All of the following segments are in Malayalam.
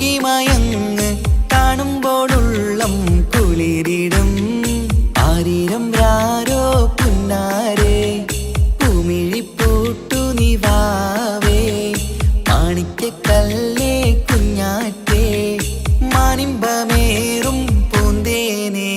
തൂകിമയങ്ങ് കാണുമ്പോഴുള്ളം കുളിരിടും ആരിരം രാരോ പുന്നാരേ പൂമിഴിപ്പൂട്ടു നിവാവേ മാണിക്കക്കല്ലേ കുഞ്ഞാറ്റേ മാനിമ്പമേറും പൂന്തേനേ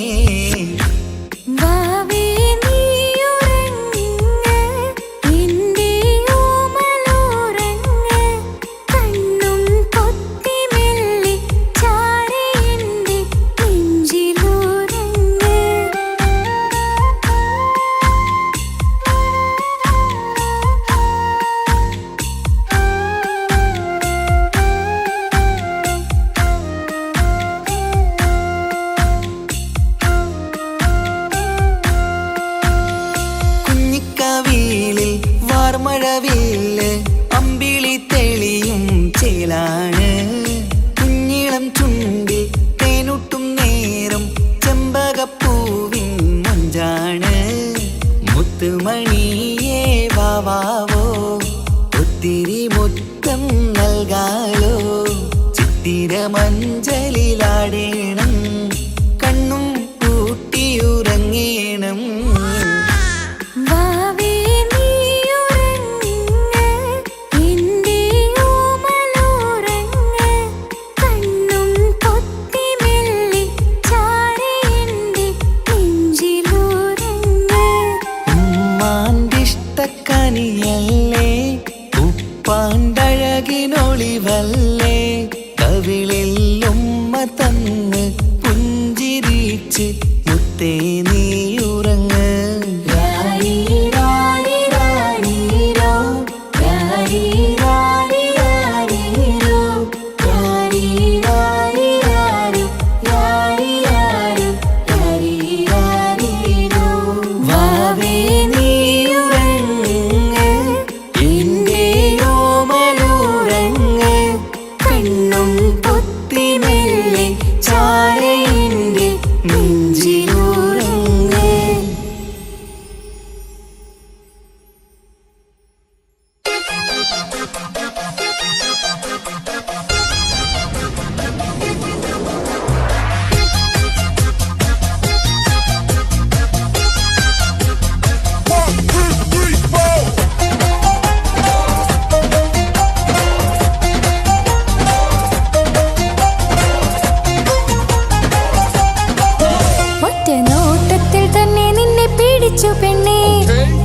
മഴവില്ല് അമ്പിളി തെളിയും ചേലാണ് കുഞ്ഞിളം ചുണ്ടിൽ തേനൂട്ടും നേരം ചെമ്പകപ്പൂവിൻ മൊഞ്ചാണ് മുത്തുമണിയേ വാവാവോ ഒത്തിരി മുത്തം നൽകാലോ ചിത്തിരമഞ്ചലിലാടേണം കണ്ണും പൂട്ടിയുറങ്ങേണം കനിയല്ലേ ഉപ്പാണ്ടഴകിനൊളിവല്ലേ കവിളിൽ ഉമ്മ തന്ന് പുഞ്ചിരിച്ച് മുത്തേ നീ ഉറങ്ങ്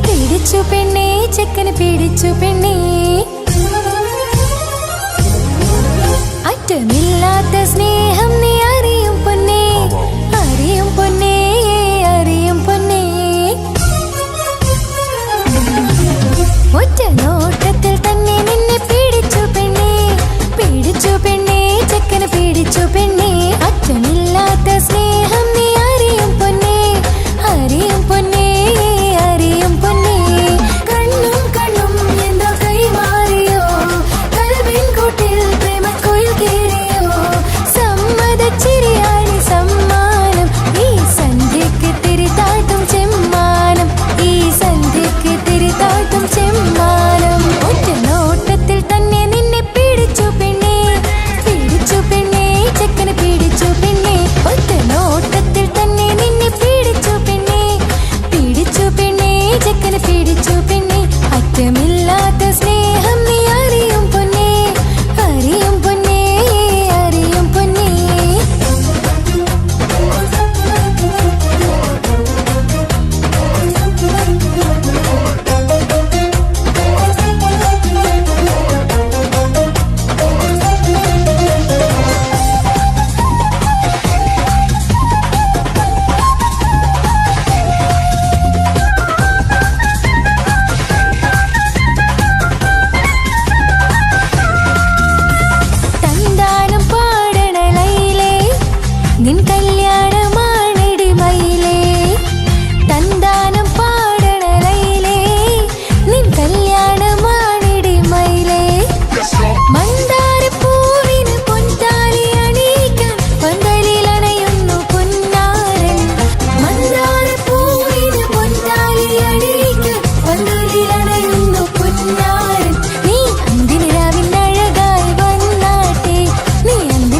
പിടിച്ചു പെണ്ണേ ചെക്കന് പിടിച്ചു പെണ്ണേ അറ്റമില്ലാത്ത സ്നേഹം നീ അറിയും പൊന്നേ അറിയും പൊന്നേ അറിയും പൊന്നേ ഒറ്റ നോട്ടത്തിൽ തന്നെ നിന്നെ പിടിച്ചു പെണ്ണേ ചെക്കന് പിടിച്ചു പെണ്ണേ അറ്റമില്ലാത്ത സ്നേഹം നീ അറിയും പൊന്നേ അറിയും പൊന്നേ അറിയും പൊന്നേ കണ്ണും കണ്ണും എന്തോ കൈമാറിയോ കൽവിൻ കൂട്ടിൽ പ്രേമക്കുയിൽ കേറിയോ സമ്മതച്ചിരിയായി സമ്മാനം ഈ സന്ധ്യക്ക് തിരിതാട്ടും ചെമ്മാനം ഈ സന്ധ്യക്ക് തിരിതാട്ടും ചെമ്മാനം ഒറ്റ നോട്ടത്തിൽ തന്നെ നിന്നെ പിടിച്ചു പെണ്ണേ ചെക്കന് പിടിച്ചു പെണ്ണേ ഒറ്റ നോട്ടത്തിൽ തന്നെ നിന്നെ പിടിച്ചു പെണ്ണേ ചെക്കന് പിടിച്ചു പെണ്ണേ അറ്റമില്ലാത്ത സ്നേഹം നീ അറിയും പൊന്നേ അറിയും പൊന്നേ അറിയും പൊന്നേ നീ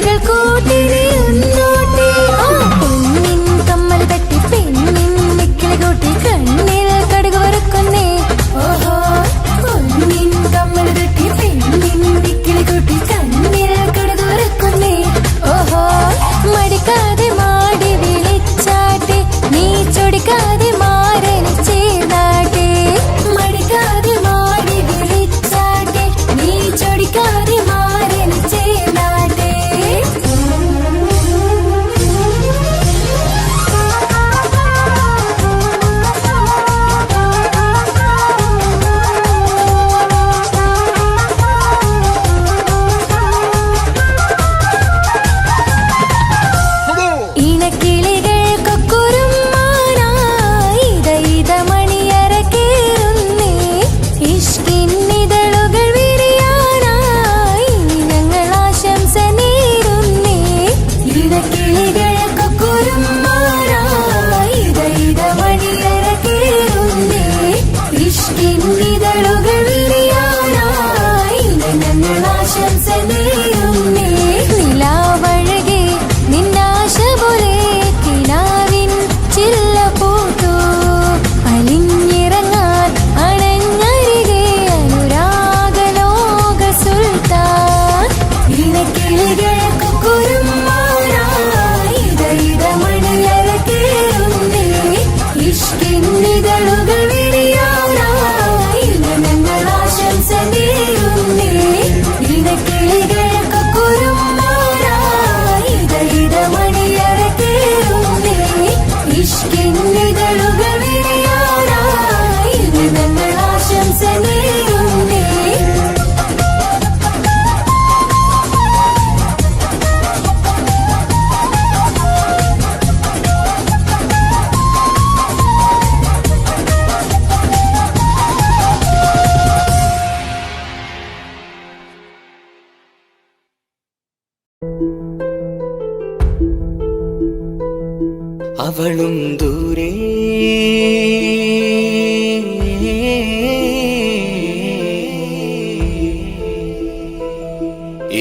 കിളികൾ കൂട്ടിനെ ഒന്നോട്ടെ പൊന്നിൻ കമ്മൽ തട്ടി പെണ്ണിൻ നിക്കിളി കൂട്ടി കണ്ണിൽ കടുക് വറുക്കുന്നേ ഓഹോ പൊന്നിൻ കമ്മൽ തട്ടി പെണ്ണിൻ നിക്കിളി കൂട്ടി കണ്ണിൽ കടുക് വറുക്കുന്നേ ഓഹോ മടിക്കാതെ മാടി വിളിച്ചാട്ടെ നീ ചൊടിക്കാതെ മാറന് ചേർന്നാട്ടെ മടിക്കാതെ മാടി വിളിച്ചാട്ടെ നീ ചൊടിക്കാതെ മാറന് ചേർന്നാട്ടെ ഇണക്കിളികൾക്കൊക്കുരുമാനായി ഇത മണിയറ കേറുന്നേ ഇഷ്കിന്നിതളുകൾ വിരിയാനായി ഞങ്ങൾ ആശംസ നേരുന്നേ ഇണക്കിളികൾക്കൊക്കുരുമാനായി ഇത മണിയറ കേറുന്നേ ഇഷ്കിന്നിതളുകൾ വിരിയാനായി ഞങ്ങൾ ആശംസ നേരുന്നേ നിലാവഴകെ നിന്നാശ പോലെ കിനാവിൻ ചില്ല പൂത്തു അലിഞ്ഞിറങ്ങാൻ അണഞ്ഞരികെ അനുരാഗലോക സുൽത്താൻ ഇണക്കിളികൾക്കൊക്കുരുമാനായി ഇത മണിയറ കേറുന്നേ ഇഷ്കിന്നിതളുകൾ വിരിയാനായി ഞങ്ങൾ ആശംസ നേരുന്നേ ഇണക്കിളികൾക്കൊക്കുരുമാനായി ഇത മണിയറ കേറുന്നേ ഇഷ്കിന്നിതളുകൾ വിരിയാനായി ഞങ്ങൾ ആശംസ നേരുന്നേ അവളും ദൂരെ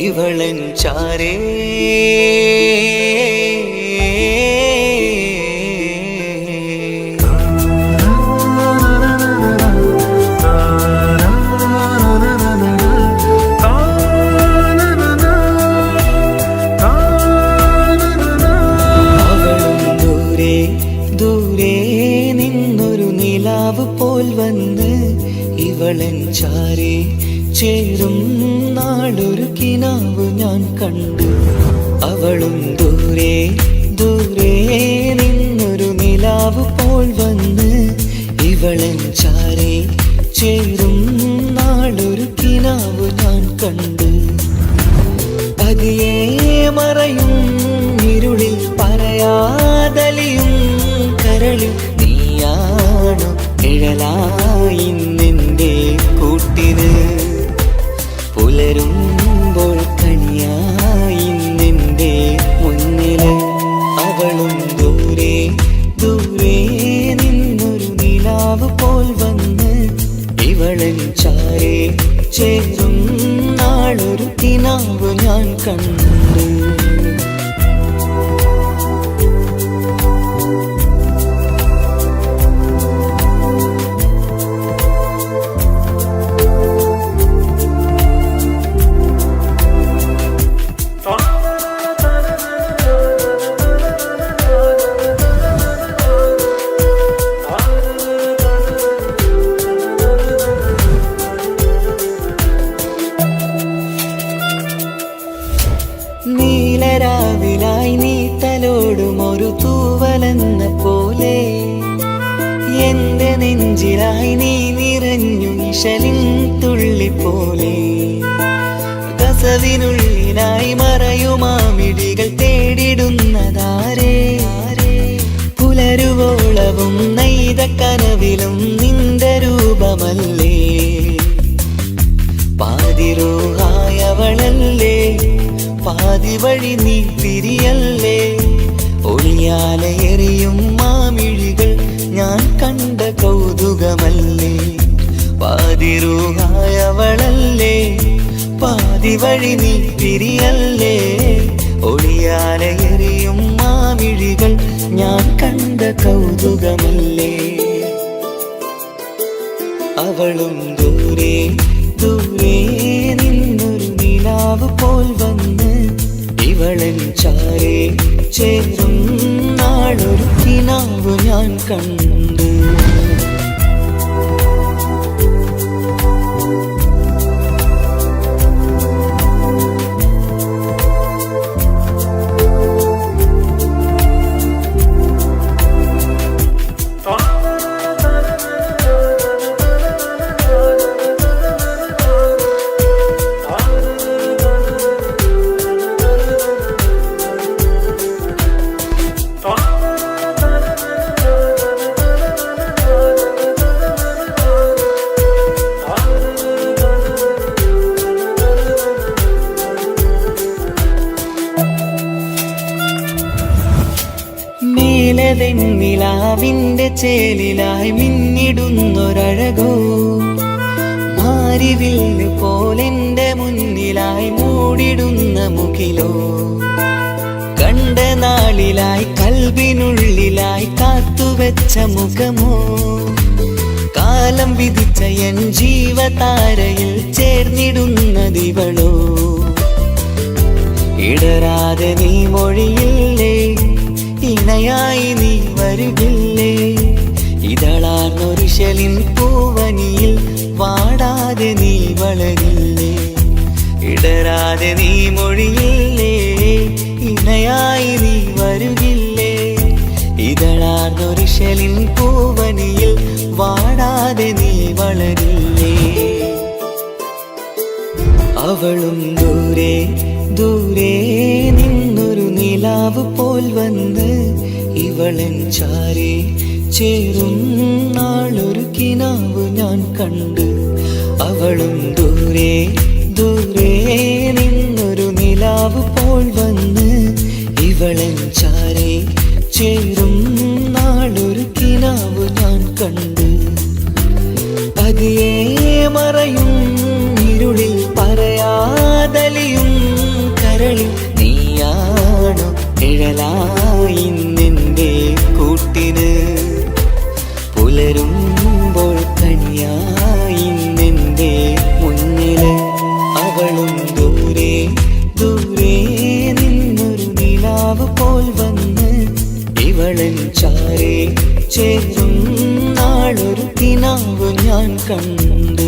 ഇവളൻ ചാരേ ദൂരെ നിന്നൊരു നിലാവ് പോൽ വന്ന് ഇവളൻ ചാരേ ചേരും നാളൊരു കിനാവ് ഞാൻ കണ്ടു അവളും ദൂരെ ദൂരെ നിന്നൊരു നിലാവ് പോൽ വന്ന് ഇവളൻ ചാരേ ചേരും നാളൊരു കിനാവ് ഞാൻ കണ്ടു പതിയെ മറയും ഇരുളിൽ പറയാതലിയും കരളിൽ നീയാണു നിഴലായി നിന്റെ കൂട്ടിന് പുലരുമ്പോൾ കണിയായി നിന്റെ മുന്നില് അവളും ദൂരെ ദൂരെ നിന്നൊരു നിലാവ് പോൽ വന്ന് ഇവളൻ ചാരേ ചേരും നാളൊരു കിനാവ് ഞാൻ കണ്ടു നീലരാവിലായി നീ തലോടും ഒരു തൂവലെന്ന പോലെ എന്റെ നെഞ്ചിലായി നീ നിറഞ്ഞു നിശലിൻ തുള്ളി പോലെ കസവിനുള്ളിലായി മറയുമാമിടികൾ തേടിടുന്നതാരേ പുലരുവോളവും നെയ്ത കനവിലും നിന്റെ രൂപമല്ലേ പാതിരൂഹായവളല്ലേ പാതി വഴി നീ തിരിയല്ലേ ഒളിയാലെ എറിയും മാമിഴികൾ ഞാൻ കണ്ട കൗതുകമല്ലേ പാതിരൂഹായവളല്ലേ പാതി വഴി നീ തിരിയല്ലേ അവളും ദൂരെ ദൂരെ നിന്നൊരു നിലാവ് പോൽ വന്ന് ഇവളൻ ചാരേ ചേരും നാളൊരു കിനാവ് ഞാൻ കണ്ട്. നിലാവിന്റെ ചേലിലായി മിന്നിടുന്നൊരഴകോ മാരിവില്ല് പോലെന്റെ മുന്നിലായി മൂടിടുന്ന മുകിലോ കണ്ട നാളിലായി കൽബിനുള്ളിലായി കാത്തുവെച്ച മുഖമോ കാലം വിധിച്ച എൻ ജീവതാരയിൽ ചേർന്നിടുന്നതിവളോ ഇടരാതെ നീ മൊഴിയില്ലേ ഇണയായി നീ വരുകില്ലേ ഇതളാർന്നൊരിശലിൻ പൂവനിയിൽ വാടാതെ നീ വളരില്ലേ ഇടരാതെ നീ മൊഴിയില്ലേ ഇണയായി നീ വരുകില്ലേ ഇതളാർന്നൊരിശലിൻ പൂവനിയിൽ വാടാതെ നീ വളരില്ലേ. അവളും ദൂരെ ദൂരെ നിന്നൊരു നിലാവ് പോൽ വന്ന് ഇവളൻ ചാരേ ചേരും നാളൊരു കിനാവ് ഞാൻ കണ്ട്. അവളും ദൂരെ ദൂരെ നിന്നൊരു നിലാവ് പോൽ വന്ന് ഇവളൻ ചാരേ ചേരും നാളൊരു കിനാവ് ഞാൻ കണ്ട്. പതിയെ മറയും ഇരുളിൽ പറയാതലിയും കരളിൽ നീയാണോ നിഴലായി നിന്റെ കൂട്ടിന് പുലരുമ്പോൾ കനിയായി നിന്റെ മുന്നില്. അവളും ദൂരെ ദൂരെ നിന്നൊരു നിലാവ് പോൽ വന്ന് ഇവളൻ ചാരേ ചേരും നാളൊരു കിനാവ് ഞാൻ കണ്ട്.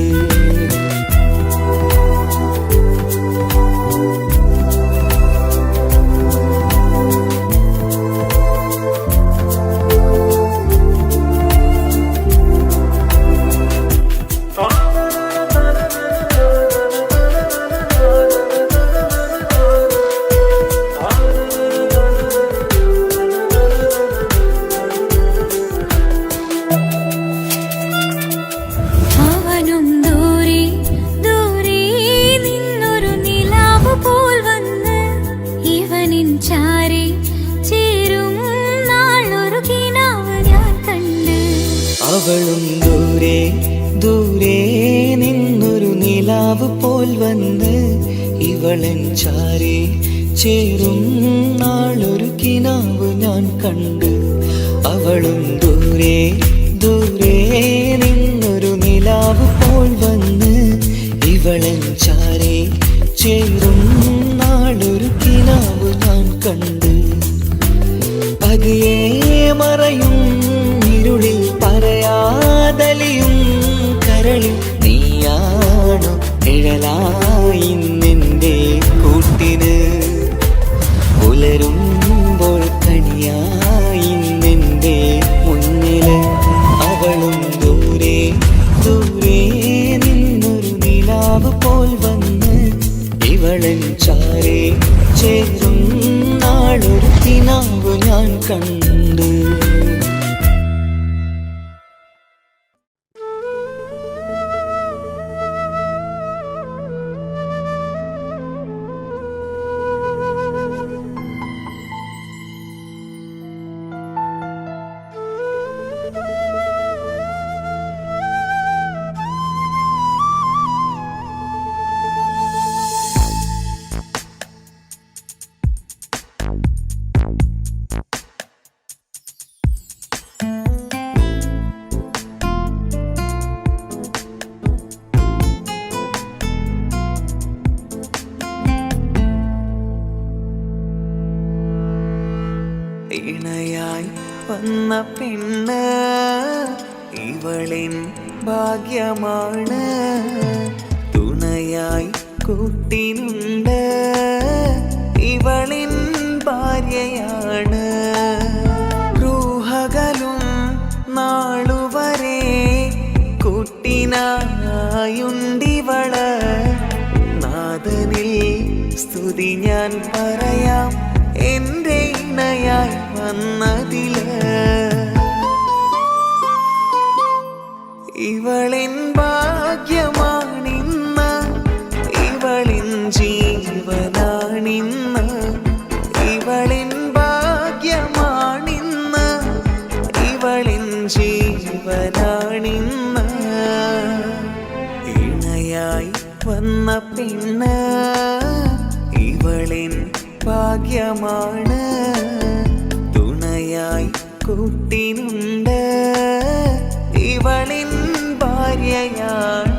അവളും ദൂരെ ദൂരെ നിന്നൊരു നിലാവ് പോൽ വന്ന് ഇവളൻ ചാരേ ചേരും നാളൊരു കിനാവ് ഞാൻ കണ്ട്. അവളും ദൂരെ ദൂരെ നിന്നൊരു നിലാവ് പോൽ വന്ന് ഇവളൻ ചാരേ ചേരും നാളൊരു കിനാവ് ഞാൻ കണ്ട്. പതിയെ മറയും ഇരുളിൽ പറയാതലിയും കരളിൽ നീയാണോ നിഴലായി നിന്റെ കൂട്ടിന് പുലരുമ്പോൾ കനിയായി നിന്റെ മുന്നില്. അവളും ദൂരെ ദൂരെ നിന്നൊരു നിലാവ് പോൽ വന്ന് ഇവളൻ ചാരേ ചേരും നാളൊരു കിനാവ് ഞാൻ കണ്ട്. ഇണയായി വന്ന പെണ്ണ് ഇവളിൻ ഭാഗ്യമാണ്. തുണയായി കൂട്ടിനുണ്ട് ഇവളിൻ ഭാര്യയാണ്. റൂഹകലും നാളുവരെ കൂട്ടിനായുണ്ടിവള്. നാഥനിൽ സ്തുതി ഞാൻ പറയാം എൻ്റെ ഇണയായി വന്നതില്. ഇവളിൻ ഭാഗ്യമാണിന്ന്, ഇവളിൻ ജീവനാണിന്ന്. ഇവളിൻ ഭാഗ്യമാണിന്ന്, ഇവളിൻ ജീവനാണിന്ന്. ഇണയായി വന്ന പെണ്ണ് ഇവളിൻ ഭാഗ്യമാണ്. തുണയായി കൂട്ടിനുണ്ട് ഇവളിൻ ഭാര്യയാണ്.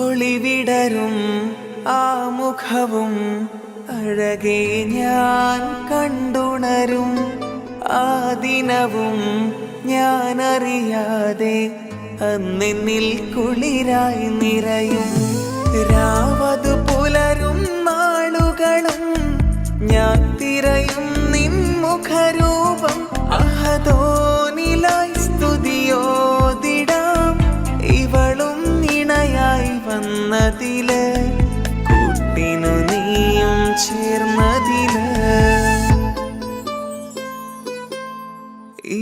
ഒളിവിടരും ആ മുഖവും അഴകെ ഞാൻ കണ്ടുണരും. ആ ദിനവും ഞാനറിയാതെ അന്നെന്നിൽ കുളിരായി നിറയും. രാവതു പുലരും നാളുകളും ഞാൻ തിരയും നിൻ മുഖരൂപം. അഹദോനിലായി സ്തുതിയോതിടാം ഇവളും ഇണയായി വന്നതില്. കൂട്ടിനു നീയും ചേർന്നതില്.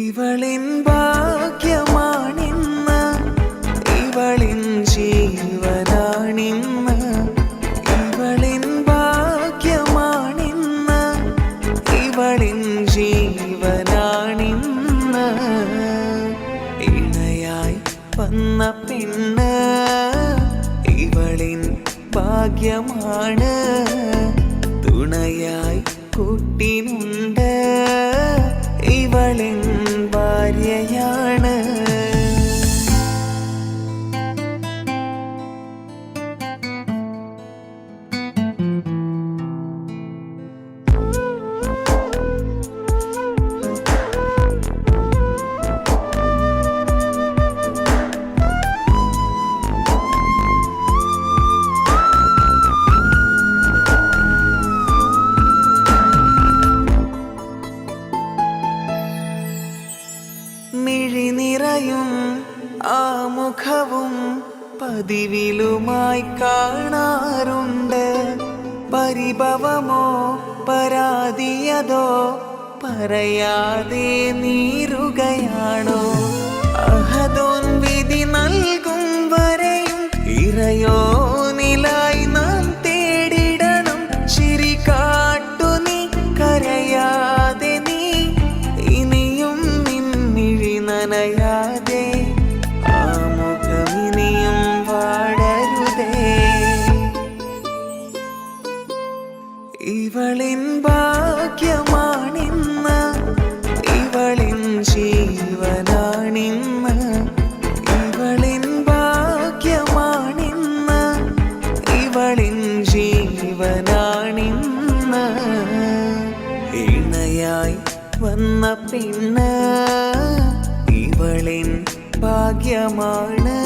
ഇവളിൻ ഭാഗ്യമാണിന്ന്, ഇവളിൻ ജീവനാണിന്ന്. ഇവളിൻ ഭാഗ്യമാണിന്ന്, ഇവളിൻ ജീവനാണിന്ന്. ഇണയായി വന്ന പെണ്ണ് ഇവളിൻ ഭാഗ്യമാണ്. തുണയായി കൂട്ടിനുണ്ട് ഇവളിൻ ഭാര്യയാണ്. മിഴി നിറയും ആ മുഖവും പതിവിലുമായി കാണാറുണ്ട്. പരിഭവമോ പരാതിയതോ പറയാതെ നീറുകയാണോ? അഹദോൻ വിധി നൽകും വരെയും ഇറയോനിലായി നാം തേടിടണം. ചിരി കാട്ടു നീ, കരയാതെ നീ, ഇനിയും നിൻമിഴി നനയാതെ. ആ മുഖമിനിയും വാടരുതേ. ഇവളിൻ ഭാഗ്യമാണിന്ന്, ഇവളിൻ ജീവനാണിന്ന്. ഇവളിൻ ഭാഗ്യമാണിന്ന്, ഇവളിൻ ജീവനാണിന്ന്. ഇണയായി വന്ന പെണ്ണ് ഇവളിൻ ഭാഗ്യമാണ്.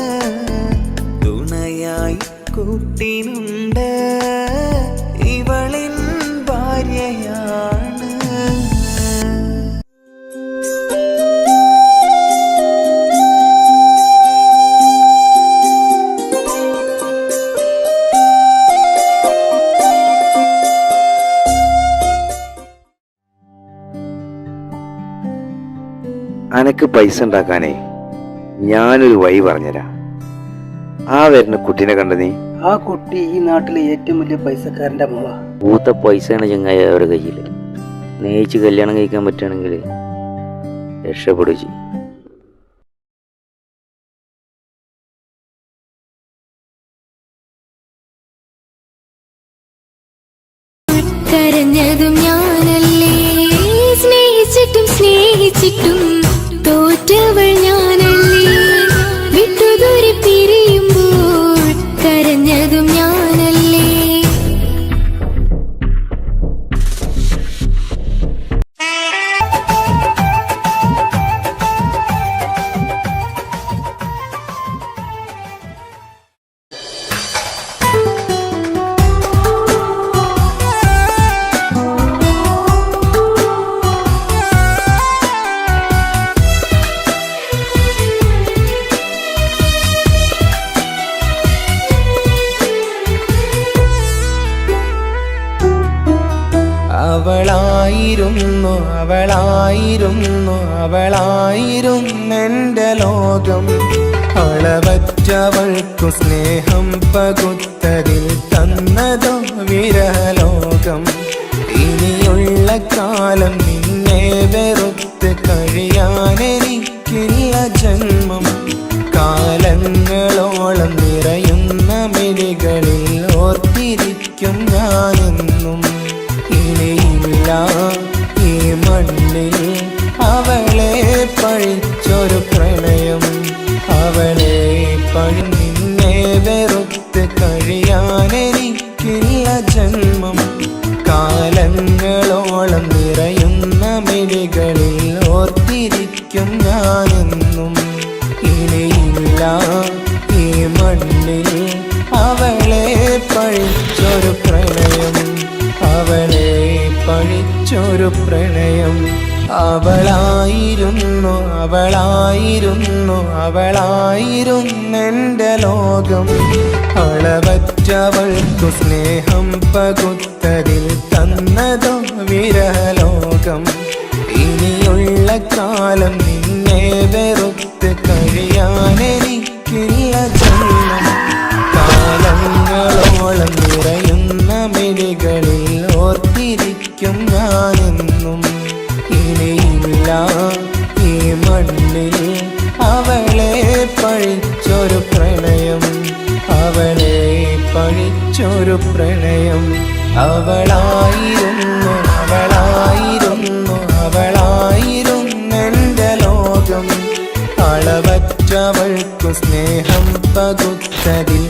തുണയായി കൂട്ടിനുണ്ട് ഇവളിൻ ഭാര്യയാണ്. അനക്ക് പൈസ ഉണ്ടാക്കാനേ ഞാനൊരു വഴി പറഞ്ഞുതരാം. ആ വരുന്ന കുട്ടീനെ കണ്ട നീ? ആ കുട്ടി ഈ നാട്ടിലെ ഏറ്റവും വലിയ പൈസക്കാരൻ്റെ മോളാ. പൂത്ത പൈസയാണ് ചങ്ങായി അവരുടെ കയ്യിൽ. സ്നേഹിച്ച് കല്യാണം കഴിക്കാൻ പറ്റുകയാണെങ്കിൽ രക്ഷപ്പെടുകയും ചെയ്യും. കരഞ്ഞതും ഞാനല്ലേ, സ്നേഹിച്ചിട്ടും സ്നേഹിച്ചിട്ടും തോറ്റവൾ ഞാനല്ലേ, വിട്ടുദൂരെ പിരിയുമ്പോൾ കരഞ്ഞതും ഞാനല്ലേ. അവളായിരുന്നു അവളായിരുന്നു അവളായിരുന്നെൻ്റെ ലോകം. അളവറ്റവൾക്കു സ്നേഹം പകുത്തതിൽ തന്നതോ വിരലോകം. ഇനിയുള്ള കാലം നിന്നെ വെറുത്ത് കഴിയാനെനിക്കില്ല ജന്മം. കാലങ്ങളോളം നിറയുന്ന മിഴികളിൽ ഓർത്തിരിക്കും ഞാനെന്നും. ഇനിയില്ല ഈ മണ്ണിൽ അവളെ പഴിച്ചൊരു പ്രണയം. അവളെ പഴി നിന്നെ വെറുത്ത് കഴിയാനെനിക്കില്ല ജന്മം. കാലങ്ങളോളം നിറയുന്ന മിഴികളിൽ ഓർത്തിരിക്കും ഞാനെന്നും. ഇനിയില്ല ഈ മണ്ണിൽ അവളെ പഴിച്ചൊരു പ്രണയം. അവളെ പഴിച്ചൊരു പ്രണയം. അവളായിരുന്നു അവളായിരുന്നു അവളായിരുന്നെൻ്റെ ലോകം. അളവറ്റവൾക്കു സ്നേഹം പകുത്തതിൽ തന്നതോ വിരലോകം. ഇനിയുള്ള കാലം നിന്നെ വെറുത്ത് കഴിയാനെനിക്കില്ല ജന്മം. കാലങ്ങളോളം നിറയുന്ന മിഴികളിൽ ഓർത്തിരിക്കും ഞാനെന്നും. ഇനിയില്ല ഈ മണ്ണിൽ അവളെ പഴിച്ചൊരു പ്രണയം. അവളെ പഴിച്ചൊരു പ്രണയം. അവളായിരുന്നു അവളായിരുന്നു അവളായിരുന്നെൻ്റെ ലോകം. അളവറ്റവൾക്കു സ്നേഹം പകുത്തതിൽ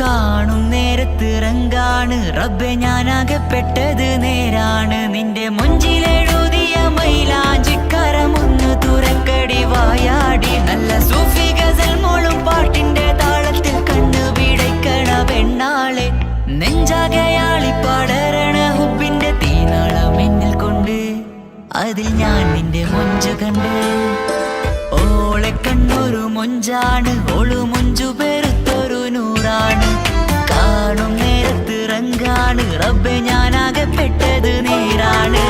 കാണും നേരത്ത് റങ്കാണ് റബ്ബെ ഞാനാകപ്പെട്ടത് നേരാണ്. നിന്റെ മൊഞ്ചിലെഴുതിയ മൈലാഞ്ചിക്കരമൊന്ന് തുറക്കടി വായാടി. നല്ല സൂഫി ഗസൽ മോളും പാട്ടിന്റെ താളത്തിൽ കണ്ണു പിടയ്ക്കണ പെണ്ണാളെ. നെഞ്ചാകയാളി പടരണ ഹുബിന്റെ തീനാളം എന്നിൽ കൊണ്ട് അതിൽ ഞാൻ നിന്റെ മൊഞ്ചു കണ്ട്. ഓളെ കണ്ണൊരു മൊഞ്ചാണ് ഓളു മൊഞ്ചു പെരുത്തൊരു നൂറാണ്. കാണും നേരത്ത് റങ്കാണ് റബ്ബെ ഞാനാകപ്പെട്ടത് നേരാണ്.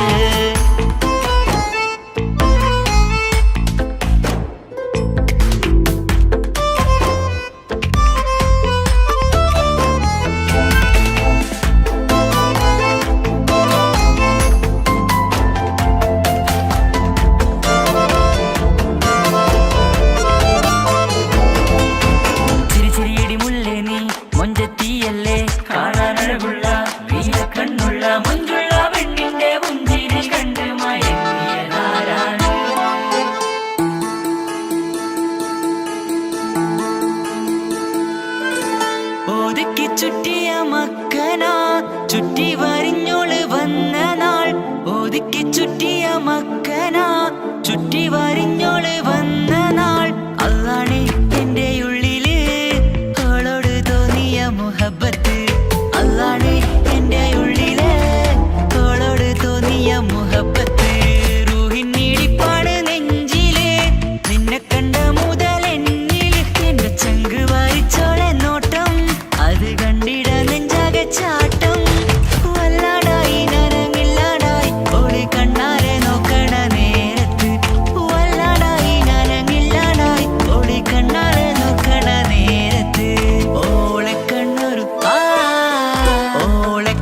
ചുറ്റിയ മക്കന ചുറ്റി വരിഞ്ഞോള് വന്ന നാൾ. വരിഞ്ഞോള് വന്ന നാൾ അതാണ് എന്റെ ഉള്ളില് ഓളോട് തോന്നിയ മുഹബത്ത് അതാണ് എന്റെ ഉള്ളില് ഓളോട് തോന്നിയ മുഹബത്ത് റൂഹിന്നിടിപ്പാണ് നെഞ്ചില് നിന്നെ കണ്ട മുതൽ എന്നില് എന്റെ ചങ്ക് വാരിച്ചോളെ നോട്ടം അത് കണ്ടിട നെഞ്ചാകെ ചാട്ടം വല്ലാടായി നനങ്ങില്ലാടായി ഓള് കണ്ണാരെ നോക്കണ നേരത്ത് വല്ലാടായി നനങ്ങില്ലാടായി ഓള് കണ്ണാരെ നോക്കണ നേരത്ത് ഓളെ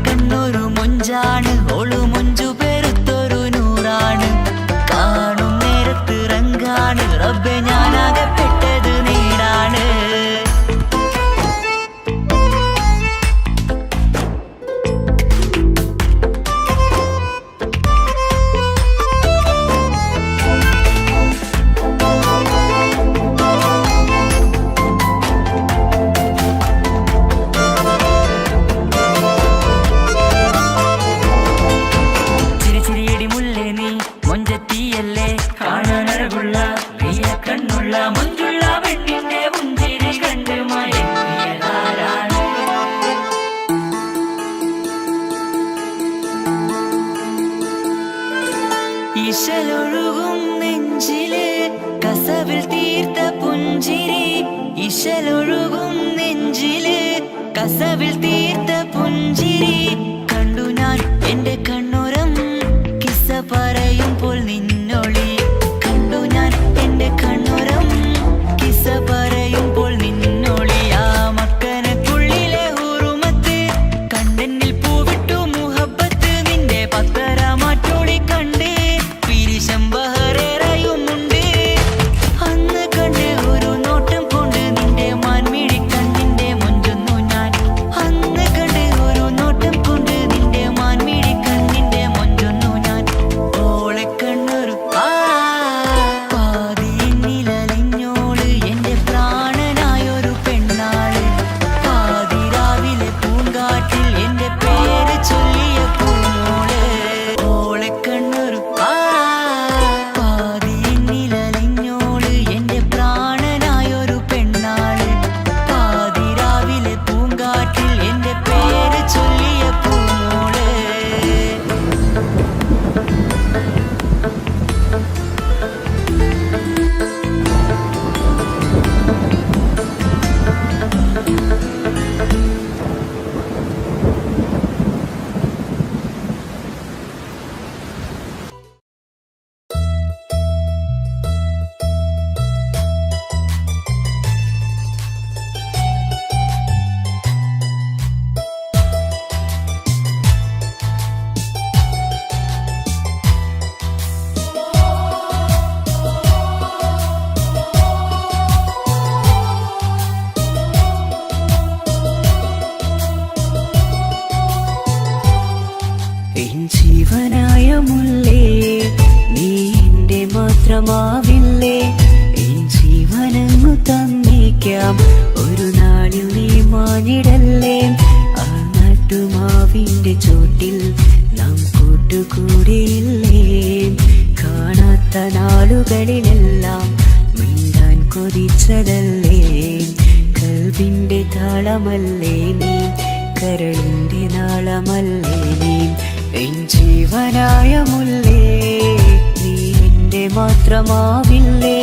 കണ്ണൊരു മൊഞ്ചാണ് ഓള് മൊഞ്ചു പെരുത്തൊരു നൂറാണ് കാണും നേരത്ത് റങ്കാണ് റബ്ബെ ഞാനാകപ്പെട്ടത് നേരാണ് ചിരി ചിരിയടി മുല്ലേ നീ മൊഞ്ചത്തിയല്ലേ കാണാനഴകുള്ള നീല കണ്ണുള്ള മൊഞ്ചുള്ള പെണ്ണിന്റെ മുഞ്ചിരി കണ്ട് മയങ്ങിയതാരാണ് ഇശലൊഴുകും നെഞ്ചില് കസവിൽ തീർത്ത പുഞ്ചിരി ഇശലൊഴുകും നെഞ്ചില് കസവിൽ തീർത്ത പുഞ്ചിരി കണ്ടു ഞാൻ എന്റെ കണ്ണുരം കിസ്സ പറയുമ്പോൾ നിന്നൊളി കണ്ടു ഞാൻ എന്റെ കണ്ണുരം കിസ്സ പറയുമ്പോൾ നിന്നൊളി ആ മക്കനക്കുള്ളിലെ ഹുറുമത്ത് കണ്ടെന്നിൽ പൂവിട്ടു മുഹബത്ത് നിന്റെ പത്തര മാറ്റോളി കണ്ട് പിരിശം ബഹറേറയുമുണ്ട് അന്ന് കണ്ട് ഒരു നോട്ടം കൊണ്ട് നിന്റെ മാൻമിഴി കണ്ണിന്റെ മൊഞ്ചൊന്നു ഞാൻ അന്ന് കണ്ട് ഒരു നോട്ടം കൊണ്ട് നിന്റെ മാൻമിഴി കണ്ണിന്റെ മൊഞ്ചൊന്നു ഞാൻ ഓളെ കണ്ണൊരു പാതിയിലലിഞ്ഞോള് എന്റെ പ്രാണനായൊരു പെണ്ണാള് പാതിരാവിലെ പൂങ്കാട്ടിൽ എന്റെ പേര് ചൊല്ലിയ പൂമോള് ഓളെ കണ്ണൊരു പാതിയിലലിഞ്ഞോള് എന്റെ പ്രാണനായൊരു പെണ്ണാള് പാതിരാവിലെ പൂങ്കാട്ടിൽ എന്റെ പേര് ചൊല്ലിയ പൂമോള് എൻ ജീവനായ മുല്ലേ നീ എന്റെ മാത്രമാവില്ലേ എൻ ജീവനങ്ങു തന്നേക്കാം ഒരു നാളിൽ നീ മാനിടല്ലേ ആ നട്ടുമാവിന്റെ ചോട്ടിൽ നാം കൂട്ടുകൂടിയില്ലേ കാണാത്ത നാളുകളിലെല്ലാം മിണ്ടാൻ കൊതിച്ചതല്ലേ കൽവിന്റെ താളമല്ലേ നീ കരളിന്റെ നാളമല്ലേ നീ എൻ ജീവനായ മുല്ലേ നീ എന്റെ മാത്രമാവില്ലേ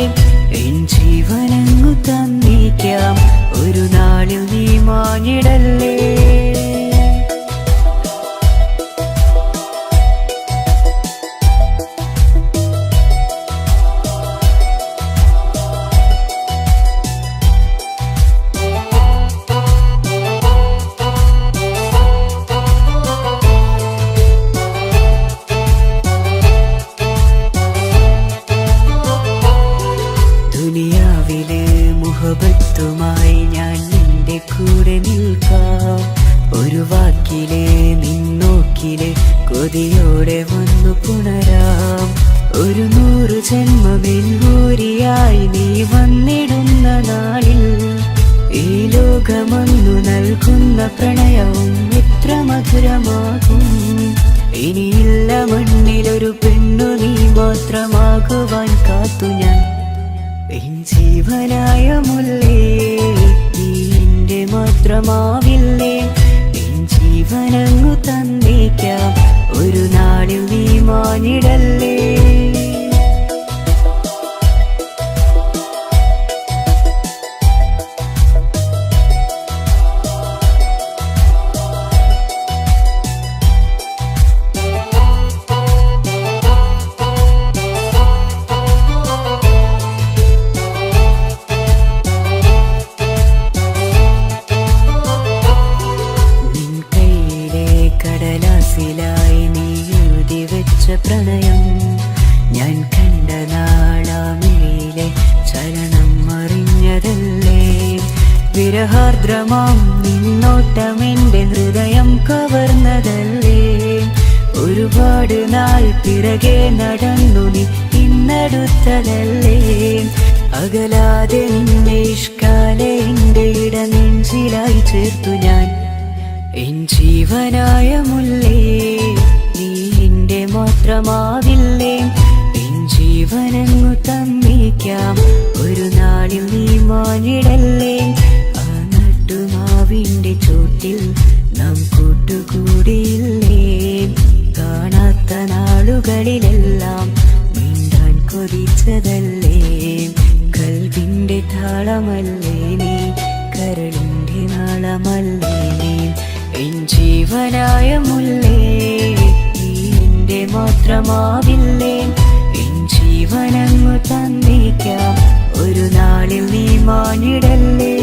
എൻ ജീവനങ്ങു തന്നേക്കാം ഒരു നാളിൽ നീ മാനിടല്ലേ ദുനിയാവിലെ മുഹബത്തുമായി ഞാൻ നിന്റെ കൂടെ നിൽക്കാം ഒരു വാക്കിലെ നിന്നോക്കിലെ കൊതിയോടെ വന്നു പുണരാം ഒരു 100 ജന്മമെൻകൂരിയായി നീ വന്നിടുന്ന നാളിൽ ഈ ലോകമൊന്നു നൽകുന്ന പ്രണയവും എത്ര മധുരമാകും ഇനിയില്ല നല്ല മണ്ണിലൊരു പെണ്ണു നീ മാത്രമാകുവാൻ കാത്തു ഞാൻ. എൻ ജീവനായ മുല്ലേ നീ എന്റെ മാത്രമാവില്ലേ. എൻ ജീവനങ്ങു തന്നേക്കാം, ഒരു നാളിൽ നീ മാനിടല്ലേ. കടലാസിലായി നീ എഴുതി വെച്ച പ്രണയം ഞാൻ കണ്ട നാളാമിഴിയിലെ ചലനം അറിഞ്ഞതല്ലേ. വിരഹാർദ്രമാം നിന്നോട്ടമെന്റെ ഹൃദയം കവർന്നതല്ലേ. ഒരുപാട് നാൾ പിറകെ നടന്നു നീ ഇന്നടുത്തതല്ലേ. അകലാതെ നിന്നെ ഇഷ്കാലെ എന്റെ ഇടനെഞ്ചിലായി ചേർത്തു ഞാൻ. എൻ ജീവനായ മുല്ലേ നീ എന്റെ മാത്രമാവില്ലേ. എൻ ജീവനങ്ങു തന്നേക്കാം, ഒരു നാളിൽ നീ മാനിടല്ലേ. ആ നട്ടുമാവിന്റെ ചോട്ടിൽ നാം കൂട്ടുകൂടിയില്ലേ. കാണാത്ത നാളുകളിലെല്ലാം മിണ്ടാൻ കൊതിച്ചതല്ലേ. കൽവിന്റെ താളമല്ലേ നീ, കരളിന്റെ നാളമല്ലേ നീ. എൻ ജീവനായ മുല്ലേ നീ എന്റെ മാത്രമാവില്ലേ. എൻ ജീവനങ്ങു തന്നേക്കാം, ഒരു നാളിൽ നീ മാനിടല്ലേ.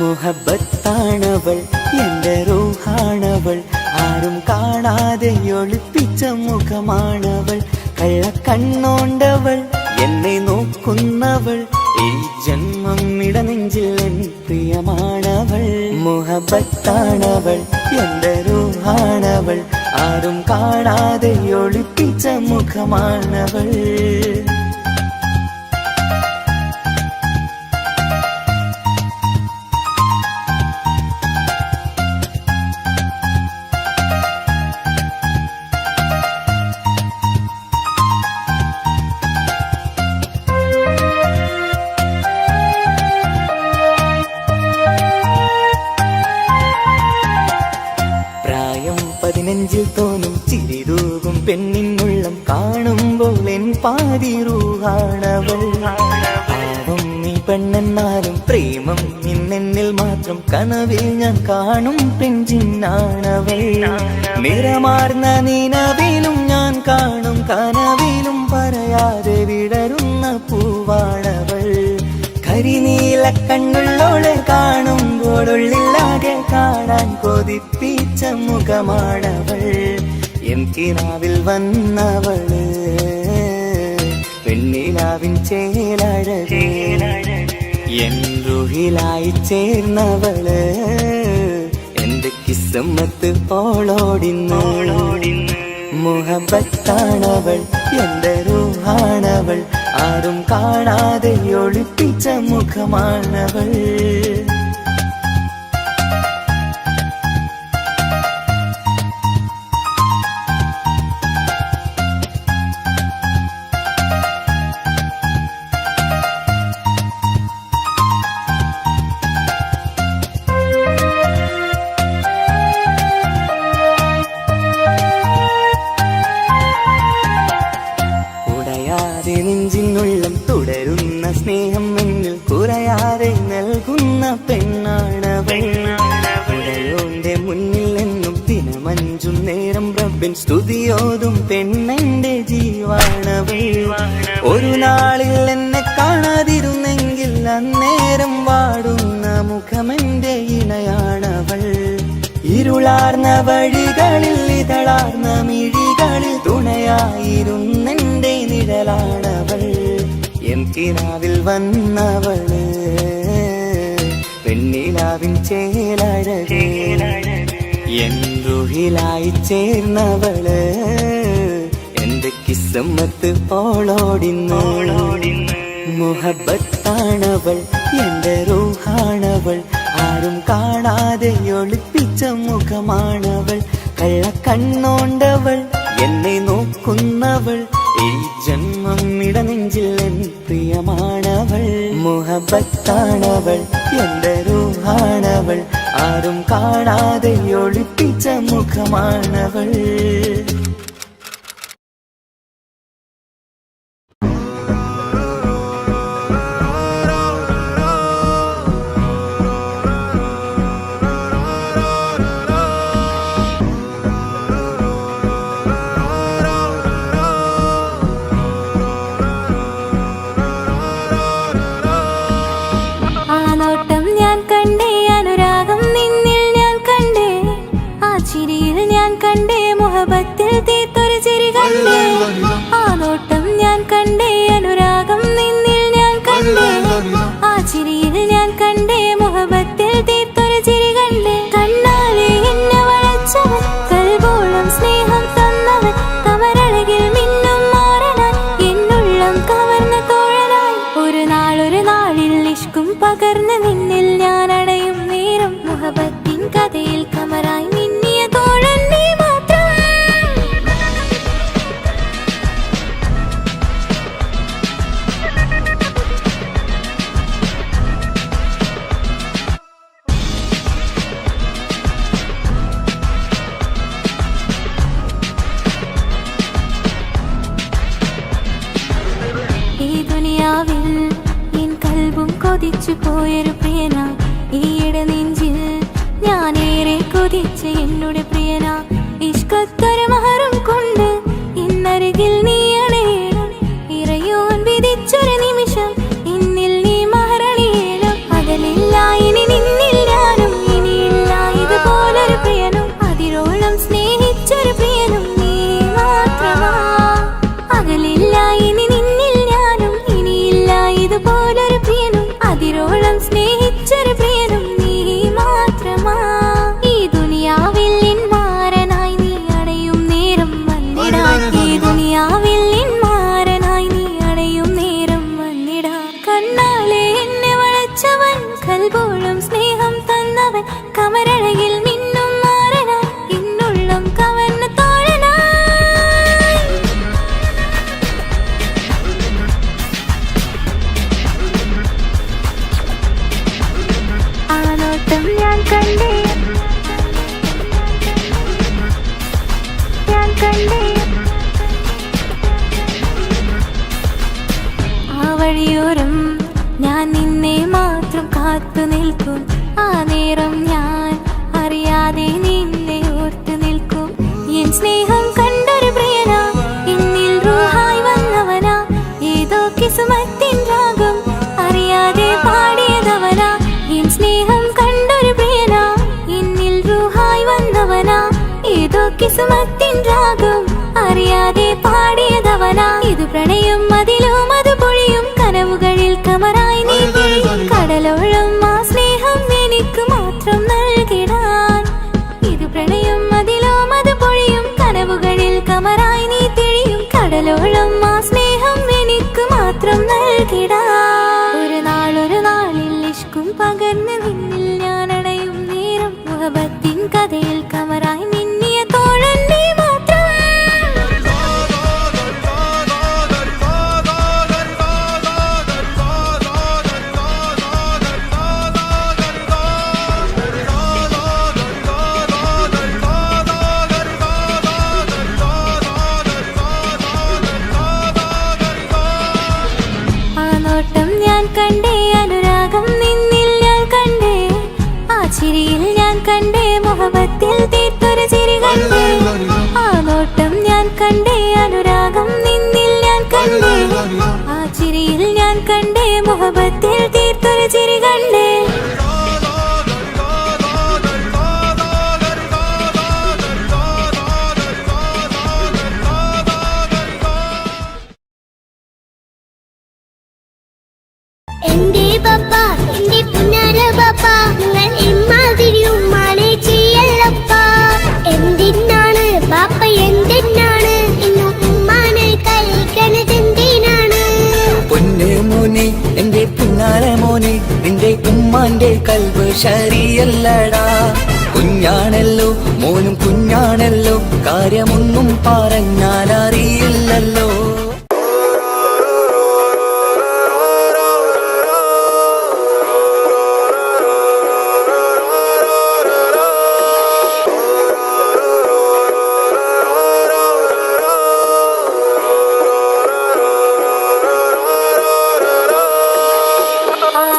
മുഹബത്താണവൾ എന്റെ റൂഹാണവൾ, ആരും കാണാതെ ഒളിപ്പിച്ച മുഖമാണവൾ. കള്ളക്കണ്ണോണ്ടവൾ എന്നെ നോക്കുന്നവൾ, ഈ ജന്മം ഇടനെഞ്ചിൽ എൻ പ്രിയമാണവൾ. മുഹബത്താണവൾ എന്റെ റൂഹാണവൾ, ആരും കാണാതെ ഒളിപ്പിച്ച മുഖമാണവൾ. നെഞ്ചിൽ തോന്നും ചിരിതൂകും പെണ്ണിനുള്ളം കാണുമ്പോൾ എൻ പാതി റൂഹാണവൾ. പാവം നീ പെണ്ണെന്നാലും പ്രേമം ഇന്നെന്നിൽ മാത്രം, കനവിൽ ഞാൻ കാണും പെഞ്ചിന്നാണവൾ. നിറമാർന്ന നിലവിലും ഞാൻ കാണും കനവിലും പറയാതെ വിടരുന്ന പൂവാണവൾ. കരിനീല കണ്ണുള്ളോളെ കാണുമ്പോഴുള്ളിലാകെ കാണാൻ കൊതിപ്പിച്ച മുഖമാണവൾ. എൻ കിനാവിൽ വന്നവള് പെണ്ണിലാവിൻ ചേലഴക്, എൻ റുഹിലായി ചേർന്നവള് എന്റെ കിസ്മത്ത് ഓളോടിന്ന്. മുഹബത്താണവൾ എന്റെ റൂഹാണവൾ, ആരും കാണാതെ ഒളിപ്പിച്ച മുഖമാണവൾ. നെഞ്ചിനുള്ളം തുടരുന്ന സ്നേഹം എന്നിൽ കുറയാതെ നൽകുന്ന പെണ്ണാണവൾ. ഉടയോന്റെ മുന്നിൽ എന്നും ദിനമഞ്ചും നേരം റബ്ബിൻ സ്തുതിയോതും പെണ്ണെന്റെ ജീവാണവൾ. ഒരു നാളിൽ എന്നെ കാണാതിരുന്നെങ്കിൽ അന്നേരം വാടുന്ന മുഖമെന്റെ ഇണയാണവൾ. ഇരുളാർന്ന വഴികളിൽ ഇതളാർന്ന മിഴികളിൽ തുണയായിരുന്നെന്റെ നിഴലാണവൾ. എൻ കിനാവിൽ വന്നവള് പെണ്ണിലാവിൻ ചേലഴകേ, എൻ റുഹിലായി ചേർന്നവള് എന്റെ കിസ്മത്ത് ഓളോടിന്ന്. മുഹബത്താണവൾ എന്റെ റൂഹാണവൾ, ആരും കാണാതെ ഒളിപ്പിച്ച മുഖമാണവൾ. കള്ളക്കണ്ണോണ്ടവൾ എന്നെ നോക്കുന്നവൾ, ഈ ജന്മം ഇടനെഞ്ചിൽ എൻ പ്രിയമാണവൾ. മുഹബത്താണവൾ എന്റെ റൂഹാണവൾ, ആരും കാണാതെ ഒളിപ്പിച്ച മുഖമാണവൾ. മുഹബത്തിൽ തീർത്തൊരു ചിരി കണ്ടേ, ആ നോട്ടം ഞാൻ കണ്ടേ, അനുരാഗം നിന്നിൽ ഞാൻ കണ്ടേ, ആ ചിരിയിൽ ഞാൻ കണ്ടേ, മുഹബത്തിൽ തീർത്തൊരു ചിരി കണ്ടേ. കണ്ണാലെ എന്നെ വളച്ചവൻ, കൽബോളം സ്നേഹം തന്നവൻ, കമരഴകിൽ മിന്നും മാറനാൻ, എന്നുള്ളം കവർന്ന തോഴനായി. ഒരു നാളിൽ ഇഷ്കും പകർന്ന് നിന്നിൽ ഞാൻ അടയും നേരം, മുഹബത്തിൻ കഥയിൽ കമറായി മിന്നിയ തോഴൻ നീ മാത്രം. ഈ ദുനിയാവിൽ എൻ കൽബും കൊതിച്ചു പോയൊരു പ്രിയന, ഈയിടെ നെഞ്ചിൽ ഞാനേറെ കൊതിച്ച എന്നുടെ പ്രിയന. ഇഷ്കത്തൊരു മഹറും കൊണ്ട് ഇന്നരികിൽ നീ അണയണം, ഇറയോൻ വിധിച്ചൊരു നിമിഷം ഇന്നിൽ നീ മഹറണിയേണം. അകലില്ല ഇനി നിന്നിൽ ഞാനും, ഇനിയില്ല ഇതുപോലൊരു പ്രിയനും, അതിരോളം സ്നേഹിച്ചൊരു പ്രിയനും നീ മാത്രമാ. അകലില്ല ഇനി നിന്നിൽ ഞാനും, ഇനിയില്ല ഇതുപോലൊരു പ്രിയനും, അതിരോളം സ്നേഹിച്ചൊരു പ്രിയനും നീ മാത്രമാ. ഈ ദുനിയാവിൽ എൻ മാരനായി നീ അടയും നേരം വന്നിടാൻ, ഈ ദുനിയാവിൽ എൻ മാരനായി നീ അടയും നേരം വന്നിടാൻ. കണ്ണാലെ എന്നെ വളച്ചവൻ, കൽബോളം സ്നേഹം തന്നവൻ, കമരഴകിൽ മിന്നും മാറനായി, എന്നുള്ളം കവർന്ന തോഴനായി. ആ നോട്ടം ഞാൻ കണ്ടേ, ഞാൻ കണ്ടേ, ആ വഴിയോരം ഞാൻ നിന്നെ മാത്രം കാത്തു നിൽക്കും, ആ നേരം ഞാൻ അറിയാതെ നിന്നെ ഓർത്തു നിൽക്കും. എൻ സ്നേഹം കണ്ടൊരു പ്രിയന, എന്നിൽ റൂഹായി വന്നവനാ, ഏതോ കിസ്മത്തിൻ രാഗം അറിയാതെ പാടിയതവനാ. എൻ സ്നേഹം കണ്ടൊരു പ്രിയന, എന്നിൽ റൂഹായി വന്നവനാ, ഏതോ കിസ്മത്തിൻ രാഗം അറിയാതെ പാടിയതവനാ. ഇത് പ്രണയം അതിലും അത് പൊഴിയും, കനവുകളിൽ കമറായി നീ തെളിയും, കടലോളം ആ സ്നേഹം എനിക്ക് മാത്രം നൽകിടാൻ. ഇത് പ്രണയം അതിലും അത് പൊഴിയും, കനവുകളിൽ കമറായി നീ തെളിയും, കടലോളം ആ സ്നേഹം എനിക്ക് മാത്രം നൽകിടാൻ. ഒരു നാളിൽ ഇഷ്കും പകർന്ന് നിന്നിൽ ഞാൻ അടയും നേരം, മുഹബത്തിൻ കഥയിൽ കമറായി മിന്നിയ തോഴൻ നീ മാത്രം. ആ നോട്ടം ഞാൻ കണ്ടേ, അനുരാഗം നിന്നിൽ ഞാൻ കണ്ടേ, ആ ചിരിയിൽ ഞാൻ കണ്ടേ, മുഹബത്തിൽ തീർത്തൊരു ചിരി കണ്ടേ. ആ നോട്ടം ഞാൻ കണ്ടേ, അനുരാഗം നിന്നിൽ ഞാൻ കണ്ടേ, ആ ചിരിയിൽ ഞാൻ കണ്ടേ, മുഹബത്തിൽ തീർത്തൊരു ചിരി കണ്ടേ. എന്റെ കൽബ് ശരിയല്ലടാ. കുഞ്ഞാണല്ലോ മോനും കുഞ്ഞാണല്ലോ, കാര്യമൊന്നും പറഞ്ഞാൽ അറിയില്ലല്ലോ.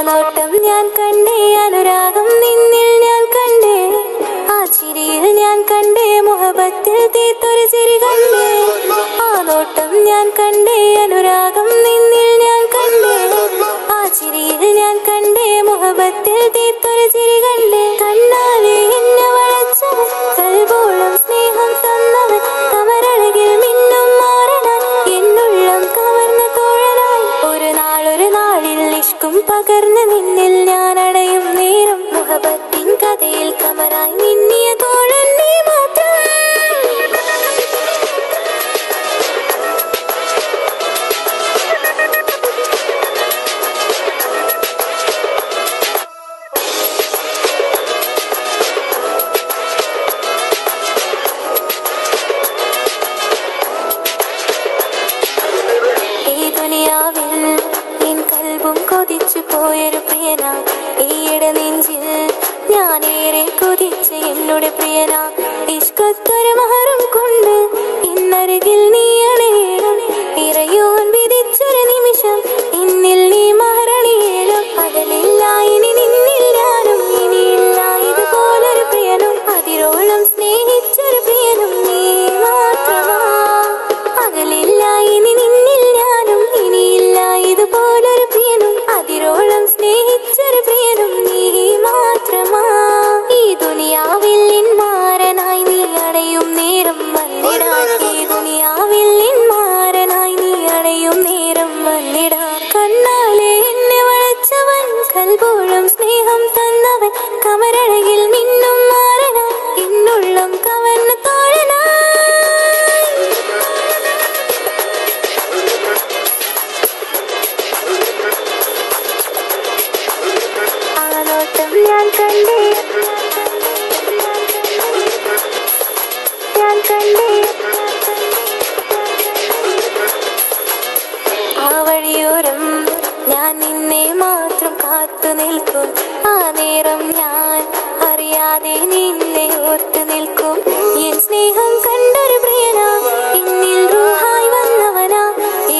നോട്ടം ഞാൻ കണ്ടേ, അനുരാഗം നിന്നിൽ ഞാൻ കണ്ടേ, ആ ചിരിയിൽ ഞാൻ കണ്ടേ, മുഹബത്തിൽ തീർത്തൊരു ചിരി കണ്ടേ. ആ നോട്ടം ഞാൻ കണ്ടേ, അനുരാഗം നിന്നിൽ ഞാൻ കണ്ടേ, ആ ചിരിയിൽ ഞാൻ കണ്ടേ, മുഹബത്തിൽ തീർത്തൊരു ചിരി കണ്ടേ. കണ്ണാലെ എന്നെ വളച്ചവൻ, കൽബോളം സ്നേഹം തന്നവൻ, കമരഴകിൽ മിന്നും മാറനാൻ, എന്നുള്ളം കവർന്ന തോഴനായി. ഒരു നാളിൽ ഇഷ്കും പകർന്ന് നിന്നിൽ ഞാൻ അടയും നേരം, മുഹബത്തിൻ കഥയിൽ കമറായി മിന്നിയ തോഴൻ നീ മാത്രം. ഈ ദുനിയാവിൽ എൻ കൽബും കൊതിച്ചു പോയൊരു പ്രിയനാ, ഈയിടെ നെഞ്ചിൽ ഞാനേറെ കൊതിച്ച് എന്നോട് പ്രിയനാ. ഇഷ്കത്തൊരു മഹറും കൊണ്ട് ഇന്നരികിൽ നീ അണയണം, ഇറയോൻ വിധിച്ചൊരു നിമിഷം ഇന്നിൽ നീ മഹറണിയേലും. അകലില്ല ഇനി നിന്നിൽ ഞാനും, ഇനിയില്ല ഇതുപോലൊരു പ്രിയനും, അതിരോളം സ്നേഹിച്ചൊരു പ്രിയനും നീ മാത്രമാ. അകലില്ല ഇനി നിന്നിൽ ഞാനും, ഇനിയില്ല ഇതുപോലൊരു പ്രിയനും, അതിരോളം സ്നേഹിച്ചൊരു പ്രിയനും നീ മാത്രമാ. ഈ ദുനിയാവിൽ മാരനായി നീ അടയും നേരം വന്നിടാൻ, ഈ ദുനിയാവിൽ മാരനായി നീ അടയും നേരം വന്നിടാൻ. കണ്ണാലെ എന്നെ വളച്ചവൻ, കൽബോളം സ്നേഹം തന്നവൻ, കമരഴകിൽ മിന്നും മാറനാൻ, എന്നുള്ളം കവർന്ന തോഴനായി. ആ നോട്ടം ഞാൻ കണ്ടേ, ഞാൻ കണ്ടേ, ആ വഴിയോരം ഞാൻ നിന്നെ മാത്രം കാത്തു നിൽക്കും, ആ നേരം ഞാൻ അറിയാതെ നിന്നെ ഓർത്തു നിൽക്കും. എൻ സ്നേഹം കണ്ടൊരു പ്രിയനാ, എന്നിൽ റൂഹായി വന്നവനാ,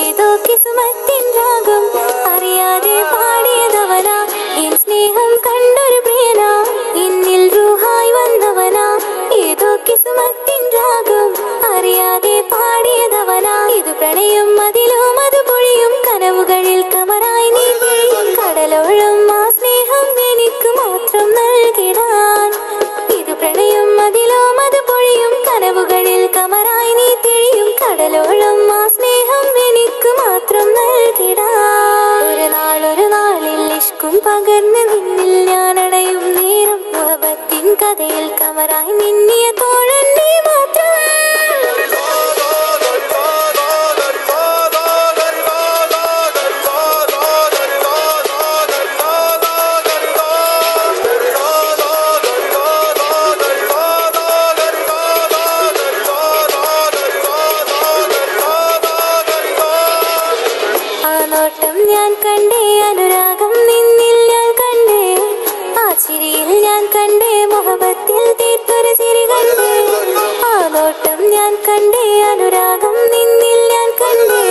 ഏതോ കിസ്മത്തിൻ രാഗം അറിയാതെ പാടിയതവനാ. എൻ സ്നേഹം കണ്ടൊരു പ്രിയനാ, എന്നിൽ റൂഹായി വന്നവനാ, ഏതോ കിസ്മത്തിൻ രാഗം അറിയാതെ പാടിയതവനാ. ഇത് പ്രണയം അതിലും അത് പൊഴിയും, കനവുകളിൽ കമറായി നീ പൊഴിയും, കടലോളം ആ സ്നേഹം എനിക്ക് മാത്രം നൽകിടാൻ. ഇത് പ്രണയം അതിലും അത് പൊഴിയും, കനവുകളിൽ കമറായി നീ തെളിയും, കടലോളം ആ സ്നേഹം എനിക്ക് മാത്രം നൽകിടാൻ. ഒരു നാളിൽ ഇഷ്കും പകർന്ന് നിന്നിൽ ഞാൻ അടയും നേരം, മുഹബത്തിൻ കഥയിൽ കമറായി മിന്നിയ തോഴൻ നീ മാത്രം. ആ നോട്ടം ഞാൻ കണ്ടേ, അനുരാഗം നിന്നിൽ ഞാൻ കണ്ടേ, ആ ചിരിയിൽ ഞാൻ കണ്ടേ, മുഹബത്തിൽ തീർത്തൊരു ചിരി കണ്ടേ. ആ നോട്ടം ഞാൻ കണ്ടേ, അനുരാഗം നിന്നിൽ ഞാൻ കണ്ടേ,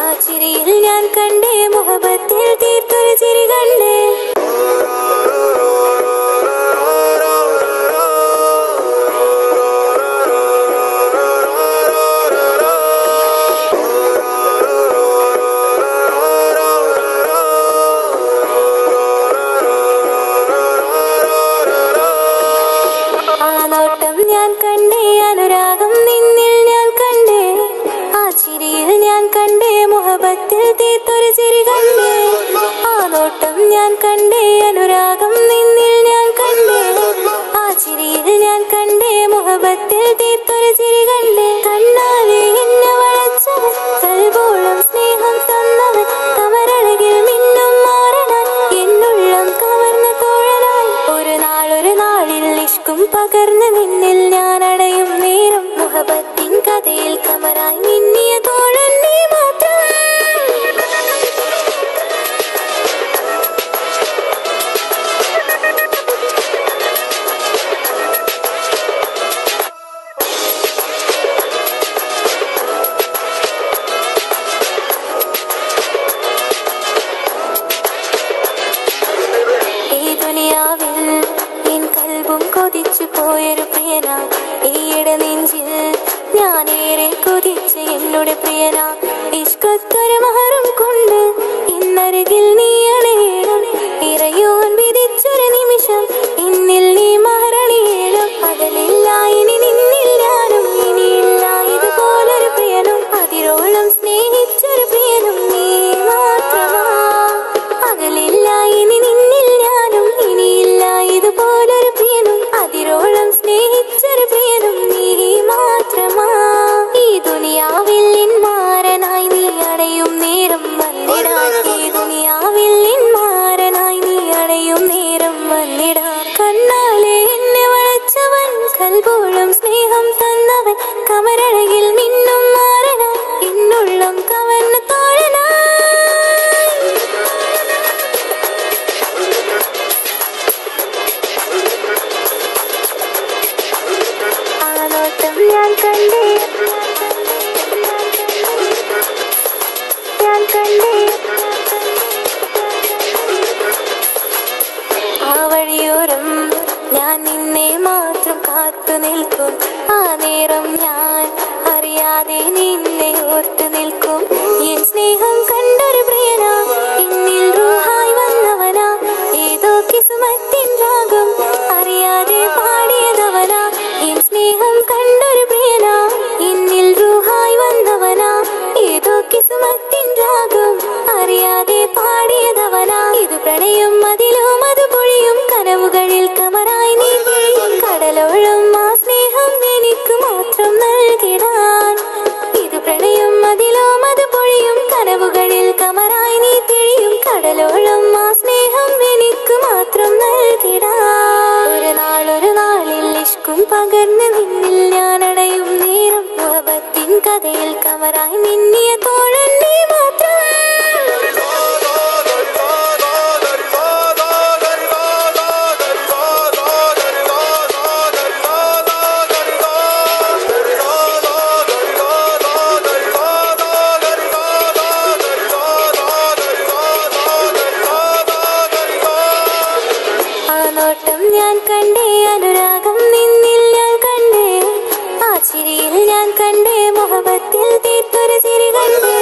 ആ ചിരിയിൽ ഞാൻ കണ്ടേ, മുഹബത്തിൽ തീർത്തൊരു ചിരി കണ്ടേ. ആ നോട്ടം ഞാൻ കണ്ടേ, അനുരാഗം നിന്നിൽ ഞാൻ കണ്ടേ, ആ ചിരിയിൽ ഞാൻ കണ്ടേ, മുഹബത്തിൽ തീർത്തൊരു ചിരി കണ്ടേ. ആ നോട്ടം ഞാൻ കണ്ടേ, അനുരാഗം നിന്നിൽ ഞാൻ കണ്ടേ, ആ ചിരിയിൽ ഞാൻ കണ്ടേ, മുഹബത്തിൽ തീർത്തൊരു ചിരി കണ്ടേ. കണ്ണാലെ എന്നെ വളച്ചവൻ, കൽബോളം സ്നേഹം തന്നവൻ, കമരഴകിൽ മിന്നും മാറനാൻ, എന്നുള്ളം കവർന്ന തോഴ ഇഷ്കും പകർന്ന് നിന്നിൽ ഞാൻ അടയും നേരം മുഹബത്തിൻ കഥയിൽ കമറായി മിന്നിയ തോഴൻ നീ മാത്രം. കൊതിച്ചു പോയൊരു പ്രിയന ഈയിടെ നെഞ്ചിൽ ഞാനേറെ കൊതിച്ച് എന്നോട് പ്രിയന ഇഷ്കത്തൊരു മഹറും കൊണ്ട് ഇന്നരികിൽ നീ അണയണം. ഇറയോൻ വിധിച്ചൊരു നിമിഷം ഇന്നിൽ നീ മഹറണിയേണം. പകലില്ല ഇനി നിന്നിൽ ഞാനും ഇനിയില്ല ഇതുപോലൊരു പ്രിയനും അതിരോളം സ്നേഹിച്ചൊരു പ്രിയനും നീ മാത്രമാ. പകലില്ല ഇനി നിന്നിൽ ഞാനും ഇനിയില്ല ഇതുപോലൊരു പ്രിയനും അതിരോളം സ്നേഹിച്ചൊരു പ്രിയനും നീ മാത്രമാ. ഈ ദുനിയാവിൽ മാരനായി നീ അടയും നേരം വന്നിടാൻ. ഈ ദുനിയാവിൽ മാരനായി നീ അടയും നേരം വന്നിടാൻ. കണ്ണാലെ എന്നെ വളച്ചവൻ കൽബോളം സ്നേഹം തന്നവൻ കമരഴകിൽ മിന്നും മാറനാ എന്നുള്ളം കവന്ന തോഴനാ. ഞാൻ കണ്ടേ ആ വഴിയോരം ഞാൻ നിന്നെ മാത്രം കാത്തു നിൽക്കും. ആ നേരം ഞാൻ അറിയാതെ നിന്നെ ഓർത്തു നിൽക്കും. എൻ സ്നേഹം കണ്ടൊരു പ്രിയനാ എന്നിൽ റൂഹായി വന്നവനാ. ഏതോ കിസ്മത്തിൻ രാഗം അറിയാതെ പാടിയതവനാ. എൻ സ്നേഹം കണ്ടൊരു പ്രിയനാ എന്നിൽ റൂഹായി വന്നവനാ. ഏതോ കിസ്മത്തിൻ രാഗം അറിയാതെ പാടിയതവനാ. ഇത് പ്രണയം അതിലും അത് പൊഴിയും കനവുകളിൽ കമറായി നീ പൊഴിയും. കടലോളം ആ സ്നേഹം എനിക്ക് മാത്രം നൽകിടാൻ. ഇത് പ്രണയം അതിലും അത് പൊഴിയും കനവുകളിൽ കമറായി നീ തിഴിയും. കടലോളം ആ സ്നേഹം എനിക്ക് മാത്രം നൽകിടാൻ. ഒരു നാളിൽ ഇഷ്കും പകർന്ന് നിന്നിൽ ഞാൻ അടയും നേരം മുഹബത്തിൻ കഥയിൽ കമറായി മിന്നിയ തോഴൻ നീ മാത്രം. ഞാൻ കണ്ടേ അനുരാഗം നിന്നിൽ ഞാൻ കണ്ടേ. ആ ചിരിയിൽ ഞാൻ കണ്ടേ മുഹബത്തിൽ തീർത്തൊരു ചിരി കണ്ടേ.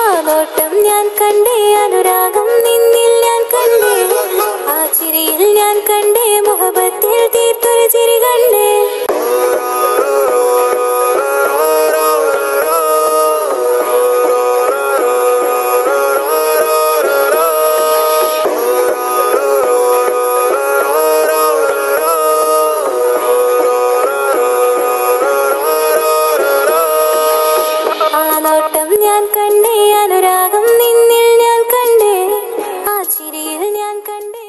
ആ നോട്ടം ഞാൻ കണ്ടേ അനുരാഗം നിന്നിൽ ഞാൻ കണ്ടേ. ആ ചിരിയിൽ ഞാൻ കണ്ടേ മുഹബത്തിൽ തീർത്തൊരു ചിരി കണ്ടേ. ഞാൻ കണ്ടേ അനുരാഗം നിന്നിൽ ഞാൻ കണ്ടേ. ആ ചിരിയിൽ ഞാൻ കണ്ടേ.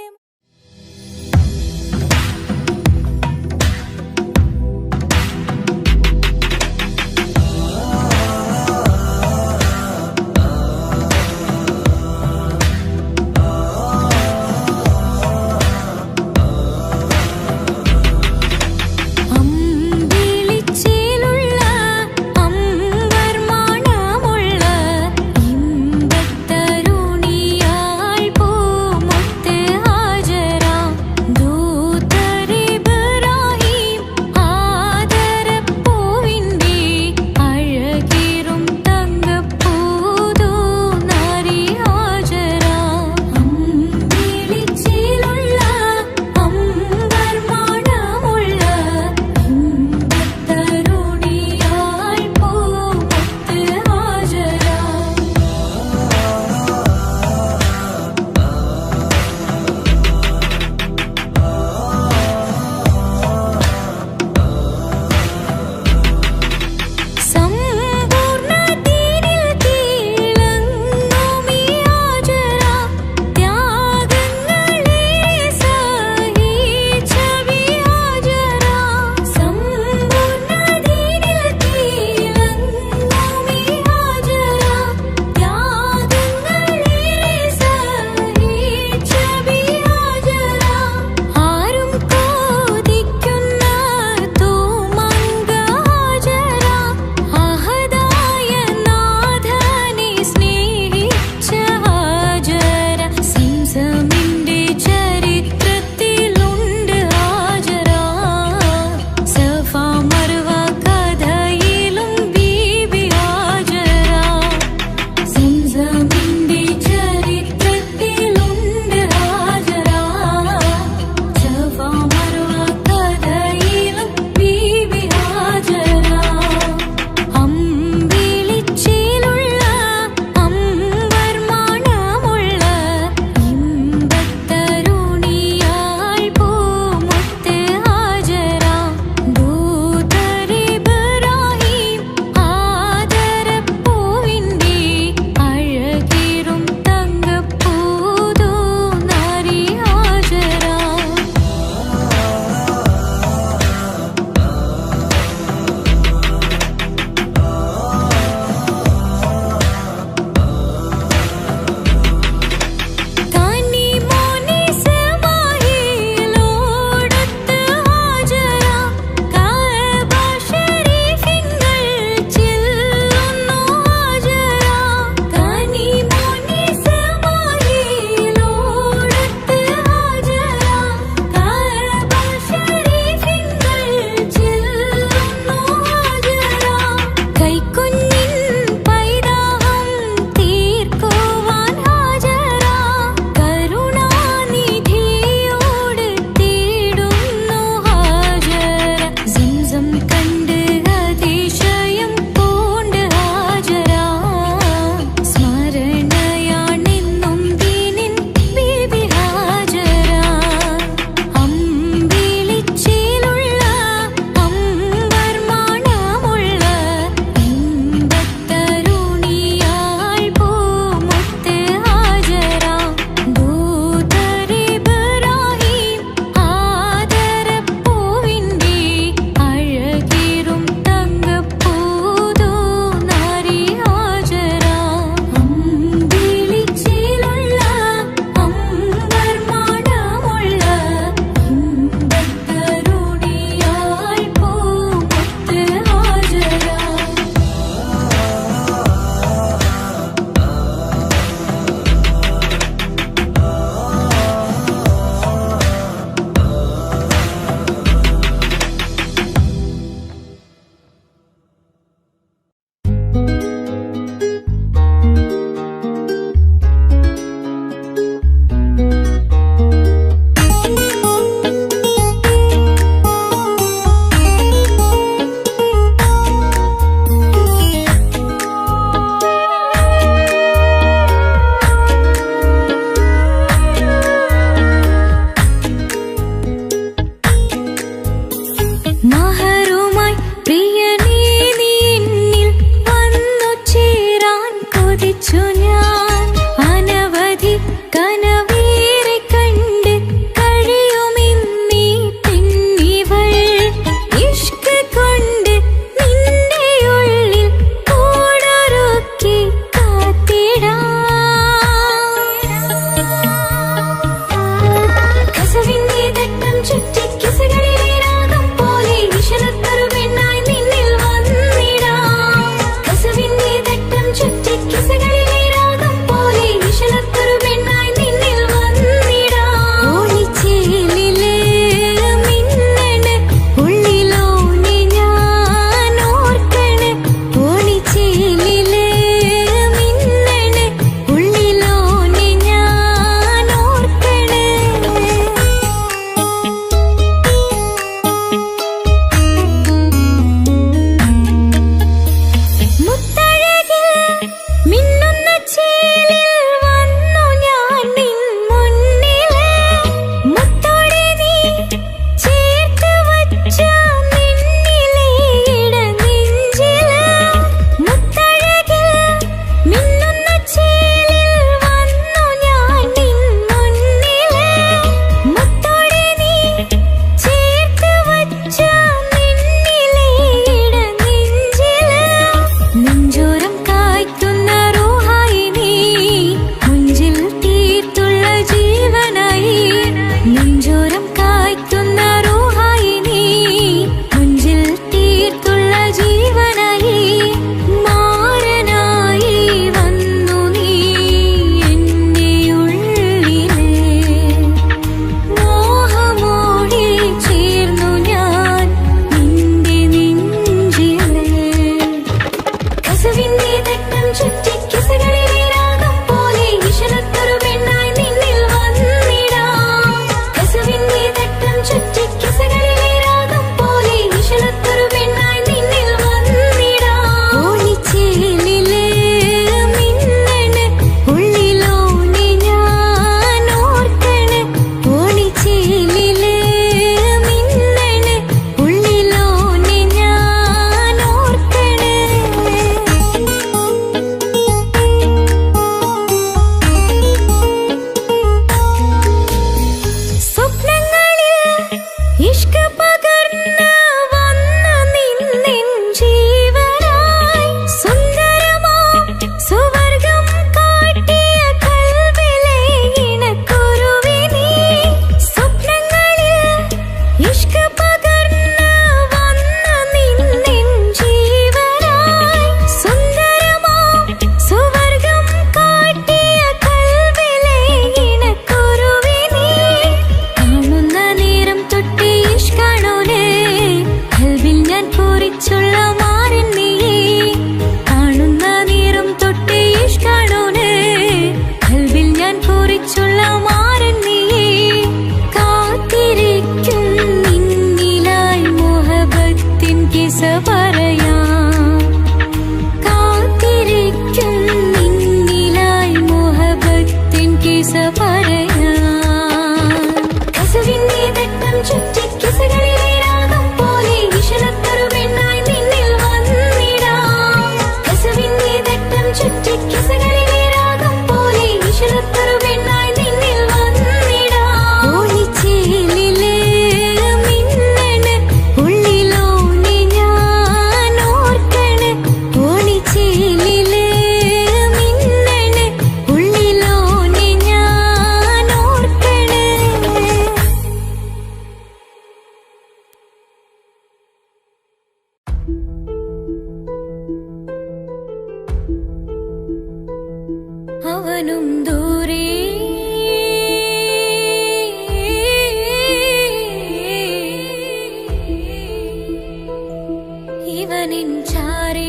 ഇവനിൻ ചാരേ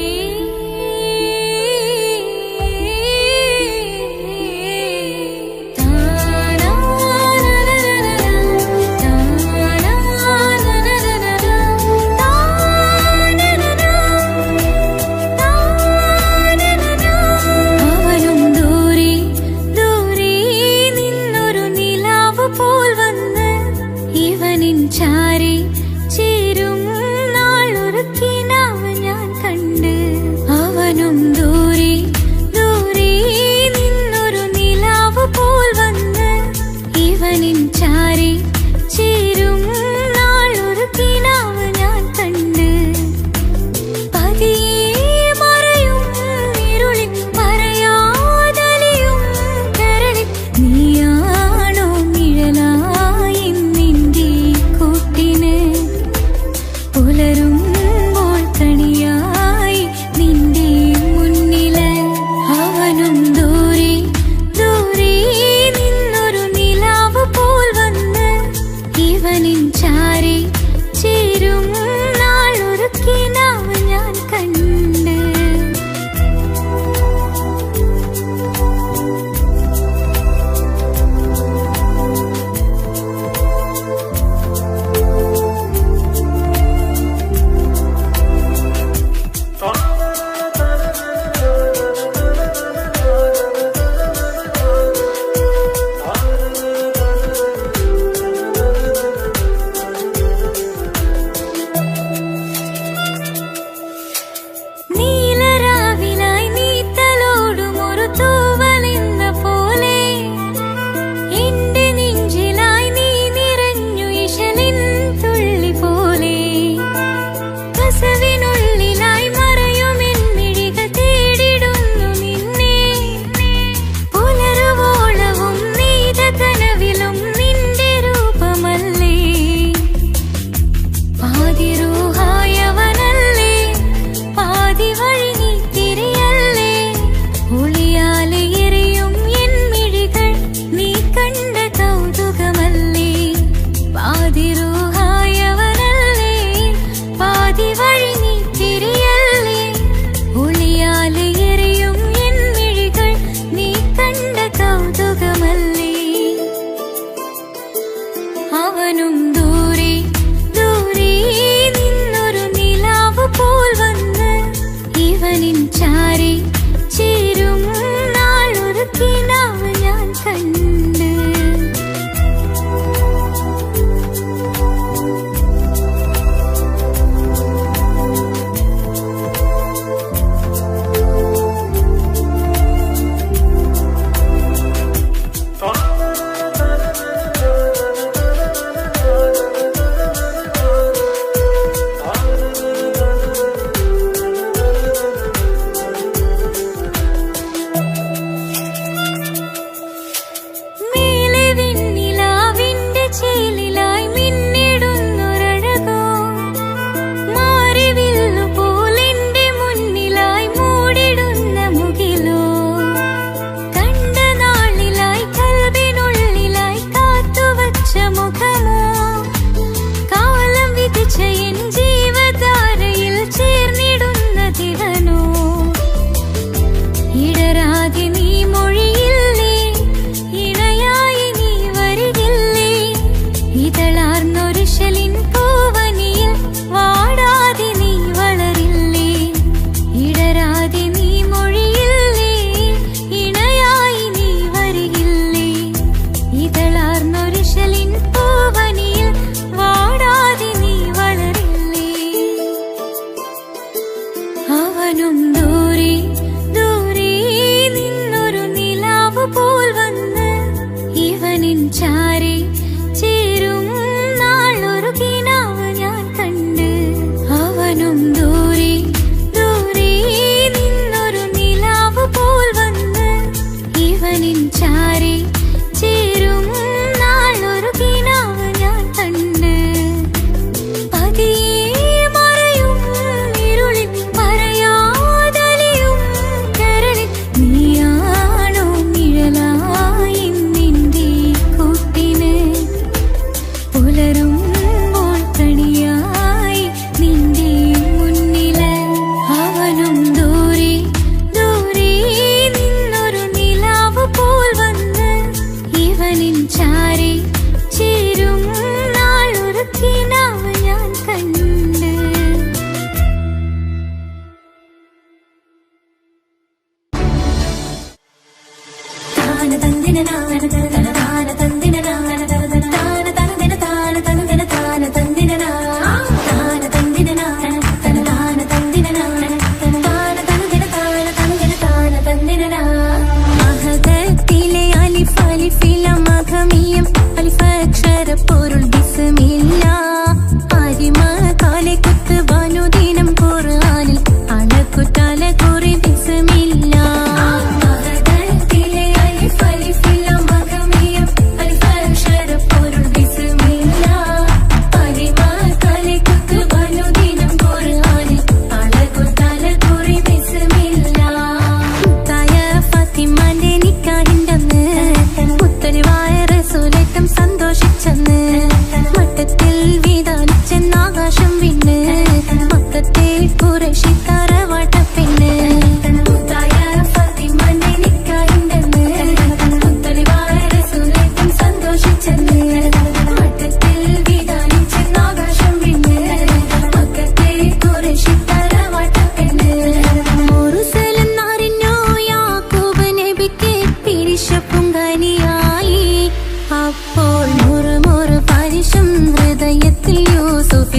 ചാരി ചേരും നാളൊരു കിനാവ് ഞാൻ കണ്ട്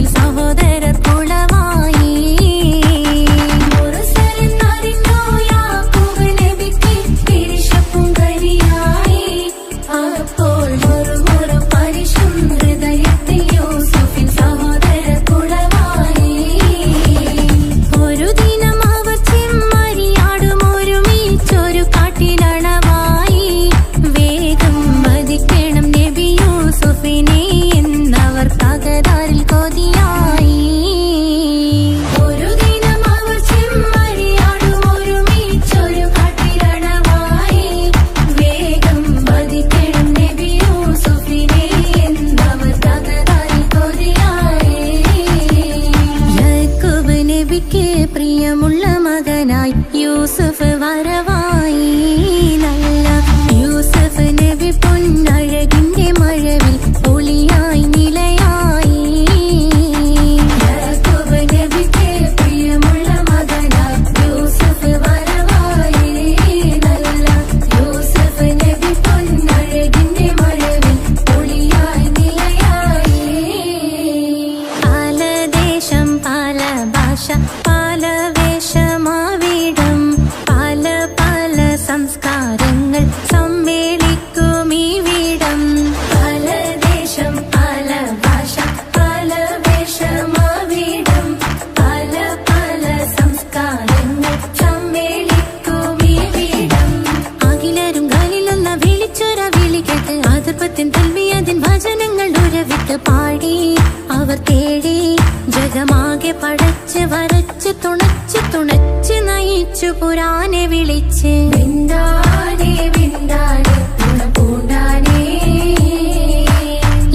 യൂസുഫിൽ സഹോദരർ കുളമായി. മുർസലെന്നറിഞ്ഞു യാക്കൂബ് നബിക്ക് പിരിശപ്പും കരിയായി. അപ്പോൾ മുറുമുറു പരിശും ഹൃദയത്തിൽ യൂസുഫിൽ സഹോദരർ കുളമായി. ഒരു ദിനം അവർ ചെമ്മരിയാടും ഒരുമിച്ചൊരു കാട്ടിലണവായി. വേഗം വധിക്കണം നബി യൂസുഫിനെ എന്നവർ തകരാറിൽ കൊതിയായി. ഒരു ദിനം അവർ ചെമ്മരിയാടും ഒരുമിച്ചൊരു കാട്ടിലണവായി. വേഗം വധിക്കണം നബി യൂസുഫിനെ എന്നവർ തകരാറിൽ കൊതിയായി. യാക്കൂബ് നബിക്ക് പ്രിയമുള്ള മകനായി യൂസുഫ് വരവായി. നല്ല യൂസുഫ് നബി പൊന്നഴകിന്റെ മഴവിൽ ഒളിയായി നിലയായി. യാക്കൂബ് നബിക്ക് പ്രിയമുള്ള മകനായി യൂസുഫ് വരവായി. നല്ല യൂസുഫ് നബി പൊന്നഴകിന്റെ മഴവിൽ ഒളിയായി നിലയായി. പല ദേശം പല ഭാഷ പല വേഷമാവിടം പല പല സംസ്കാരങ്ങൾ സമ്മേളിക്കും ഈ വീടം. പല ദേശം പല ഭാഷ പല വേഷമാവിടം പല പല സംസ്കാരങ്ങൾ സമ്മേളിക്കും ഈ വീടം. അഖിലരും കാലിലൊന്ന വിളിച്ചൊര വിളി കേട്ട് അതിർപ്പത്തിൻ തൽവിയതിൻ വചനങ്ങൾ ഉരവിട്ട് പാടി അവർ തേടി ജഗമാകെ പടച്ച് വരച്ച് തുണച്ച് തുണച്ച് നയിച്ചു പുരാനെ വിളിച്ച്. വിന്ദാനെ വിന്ദാനെ തുണപൂണ്ടാനെ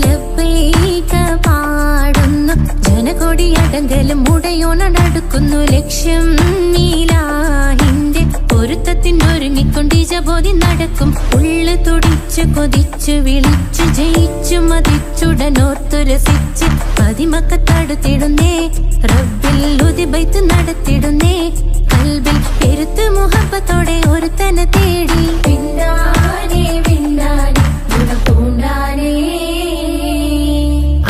ലബ്ബൈക പാടുന്നു ജനകൊടിയടങ്കലും മുടയോണടുക്കുന്നു. ലക്ഷ്യം നീലാഹിന്റെ പൊരുത്തത്തിനൊരുങ്ങിക്കൊണ്ട് ജബോധി നടക്കും. ഉള്ളു തുടിച്ചു കൊതിച്ചു വിളിച്ചു ജയിച്ചു മതിച്ചുടനോർത്തു രസിച്ച് പതിമക്കത്തടുത്തിടുന്നേ റബ്ബിൽ ഉദിബൈത്ത് നടത്തിടുന്നേ. കൽബിൽ പെരുത്ത് മുഹബത്തോടെ ഒരുത്തനെ തേടി. വിന്ദാനെ വിന്ദാനെ ഗുണപൂണ്ടാനെ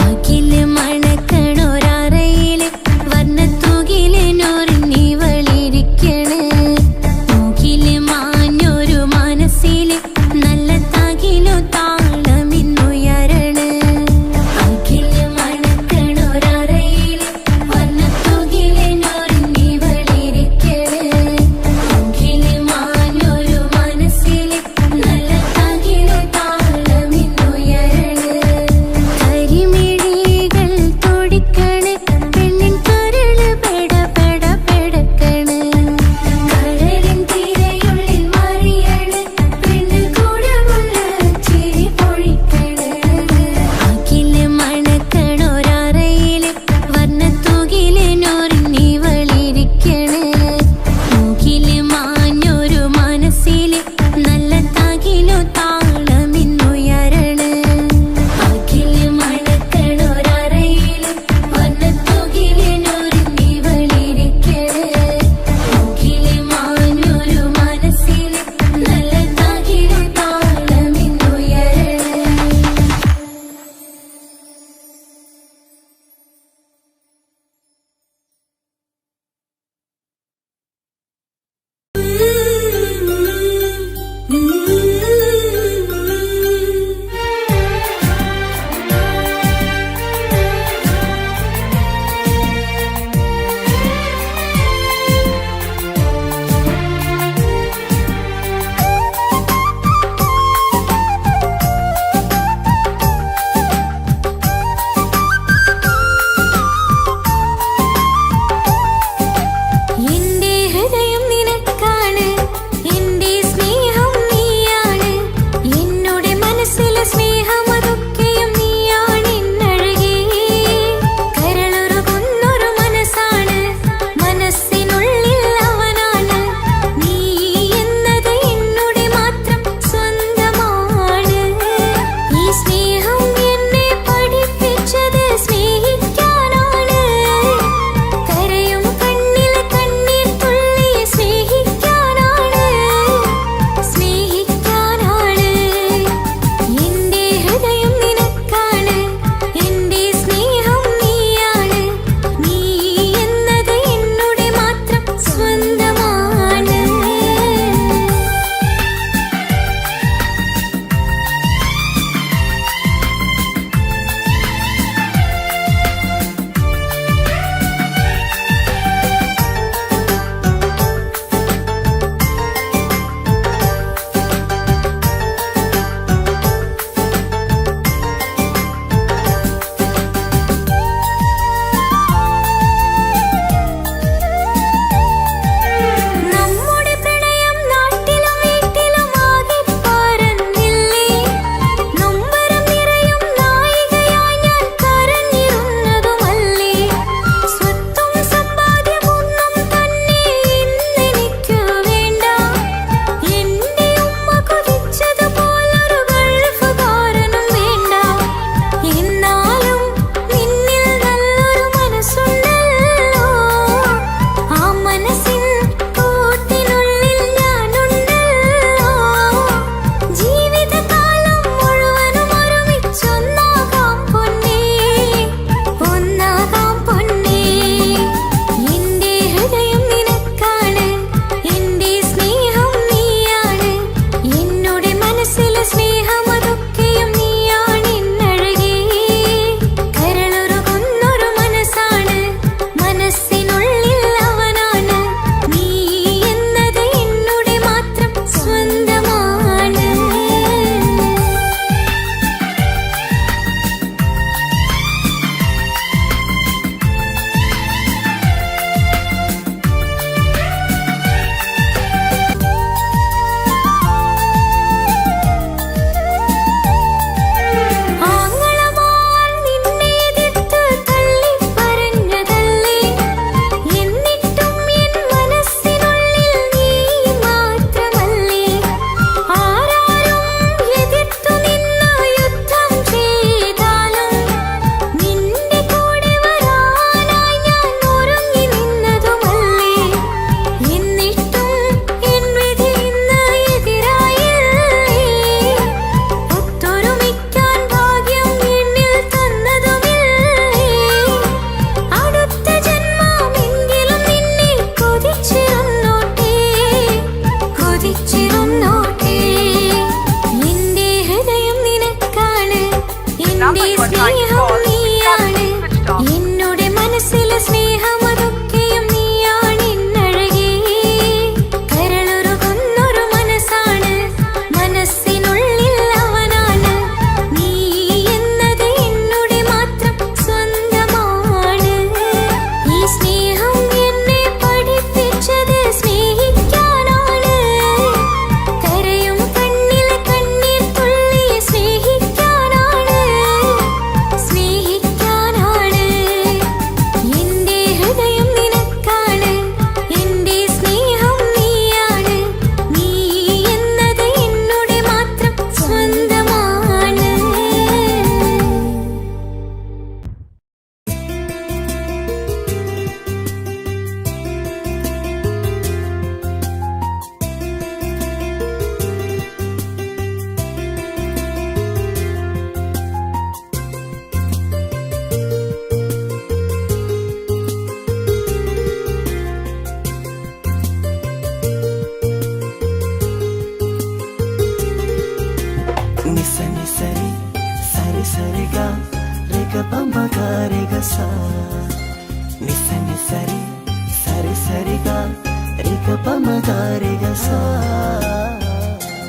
അഖില് മണക്കണൊരറയില് വർണ്ണത്തൂകിലിനൊരുങ്ങി വളിരിക്കണ്. മൂക്കില് മാഞ്ഞൊരു മനസ്സില് നല്ല തകിലു താളമിന്നുയരണ്. അഖില് മണക്കണൊരറയില് വർണ്ണത്തൂകിലിനൊരുങ്ങി വളിരിക്കണ്. മൂക്കില് മാഞ്ഞൊരു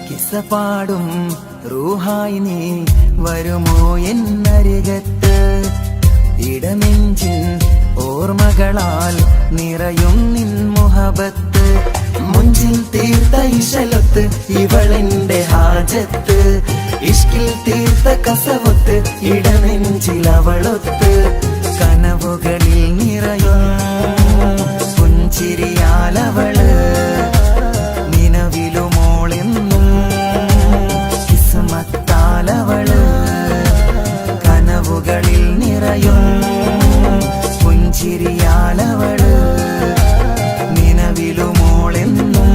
കിസ്സ പാടും റൂഹായി നീ വരുമോ എന്നരികത്ത് ഇടനെഞ്ചിൻ ഓർമ്മകളാൽ നിറയും നിൻ മുഹബത്ത് മുഞ്ചിൽ തീർത്ത ഇശലൊത്ത് ഇവളെന്റെ ഹാജത്ത് ഇഷ്കിൽ തീർത്ത കസവൊത്ത് ഇടനെഞ്ചിലവളൊത്ത് കനവുകളിൽ നിറയും പുഞ്ചിരിയാലവള് നിലവിലുമോളെന്നും കിസ്മത്താലവള് കനവുകളിൽ നിറയും പുഞ്ചിരിയാലവള് നിലവിലുമോളെന്നും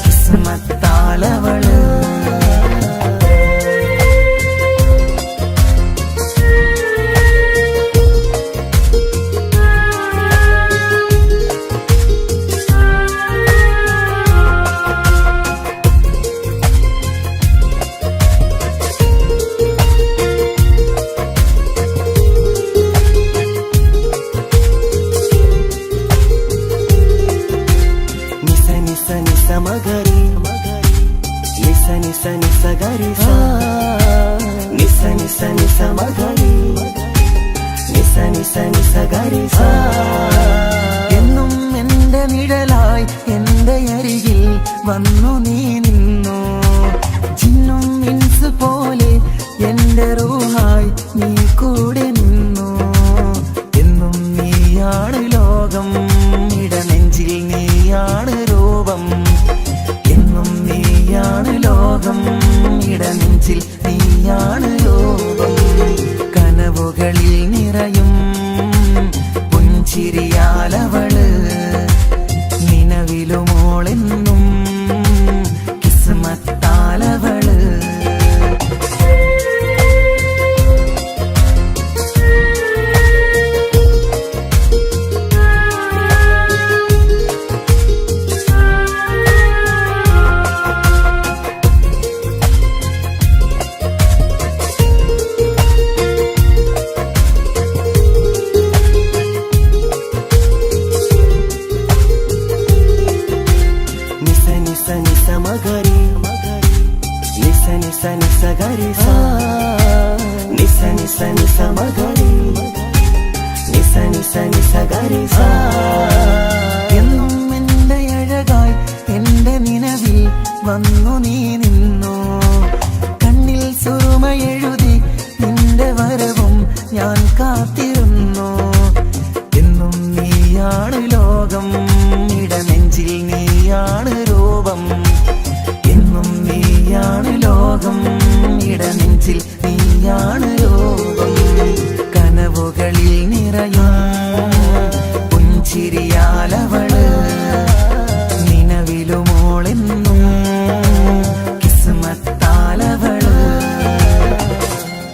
കിസ്മത്താലവള് മഗരി നിസ നിസ നിസ ഗരി സ നിസ നിസ നിസ മഗരി നിസ നിസ നിസ ഗരി സ എന്നും എന്റെ നിഴലായി എന്റെ അരികിൽ വന്നു നീ നിന്നു ജിന്നും ഇൻസ് പോലെ എന്റെ റൂഹായി നീ കൂടെ നിന്നു എന്നും നീയാണ് ലോകം ഇടനെഞ്ചിൽ നീയാണ് രൂപം എന്നും നീയാണ് ലോകം ഇടനെഞ്ചിൽ നീയാണ് രൂപം കനവുകളിൽ നിറയും പുഞ്ചിരിയാലവള് നിലവിലുമോളെന്നും കിസ്മത്താലവള് മഗരി നിസ നിസ നിസ ഗരി സ നിസ നിസ നിസ മഗരി നിസ നിസ നിസ ഗരി സ എന്നും എന്റെ അഴകായി എന്റെ നിലവിൽ വന്നു നീ നിന്നു കണ്ണിൽ സുറുമയെഴുതി നിന്റെ വരവും ഞാൻ കാത്തിരുന്നു എന്നും നീയാണ് ലോകം ഇടനെഞ്ചിൽ നീയാണ് രൂപം എന്നും നീയാണ് ലോകം ഇടനെഞ്ചിൽ നീയാണ് രൂപം കനവുകളിൽ നിറയും പുഞ്ചിരിയാലവള് നിലവിലുമോളെന്നും കിസ്മത്താലവള്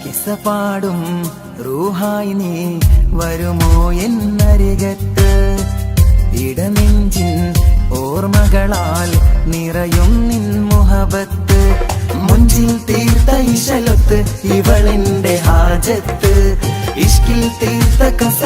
കിസ്സ പാടും റൂഹായി നീ വരുമോ എന്നരികത്ത് ഇടനെഞ്ചിൻ ഓർമ്മകളാൽ നിറയും നിൻ മുഹബത്ത് മുഞ്ചിൽ തീർത്ത ഇശലൊത്ത് ഇവളെന്റെ ഹാജത്ത് ഇഷ്കിൽ തീർത്ത കസ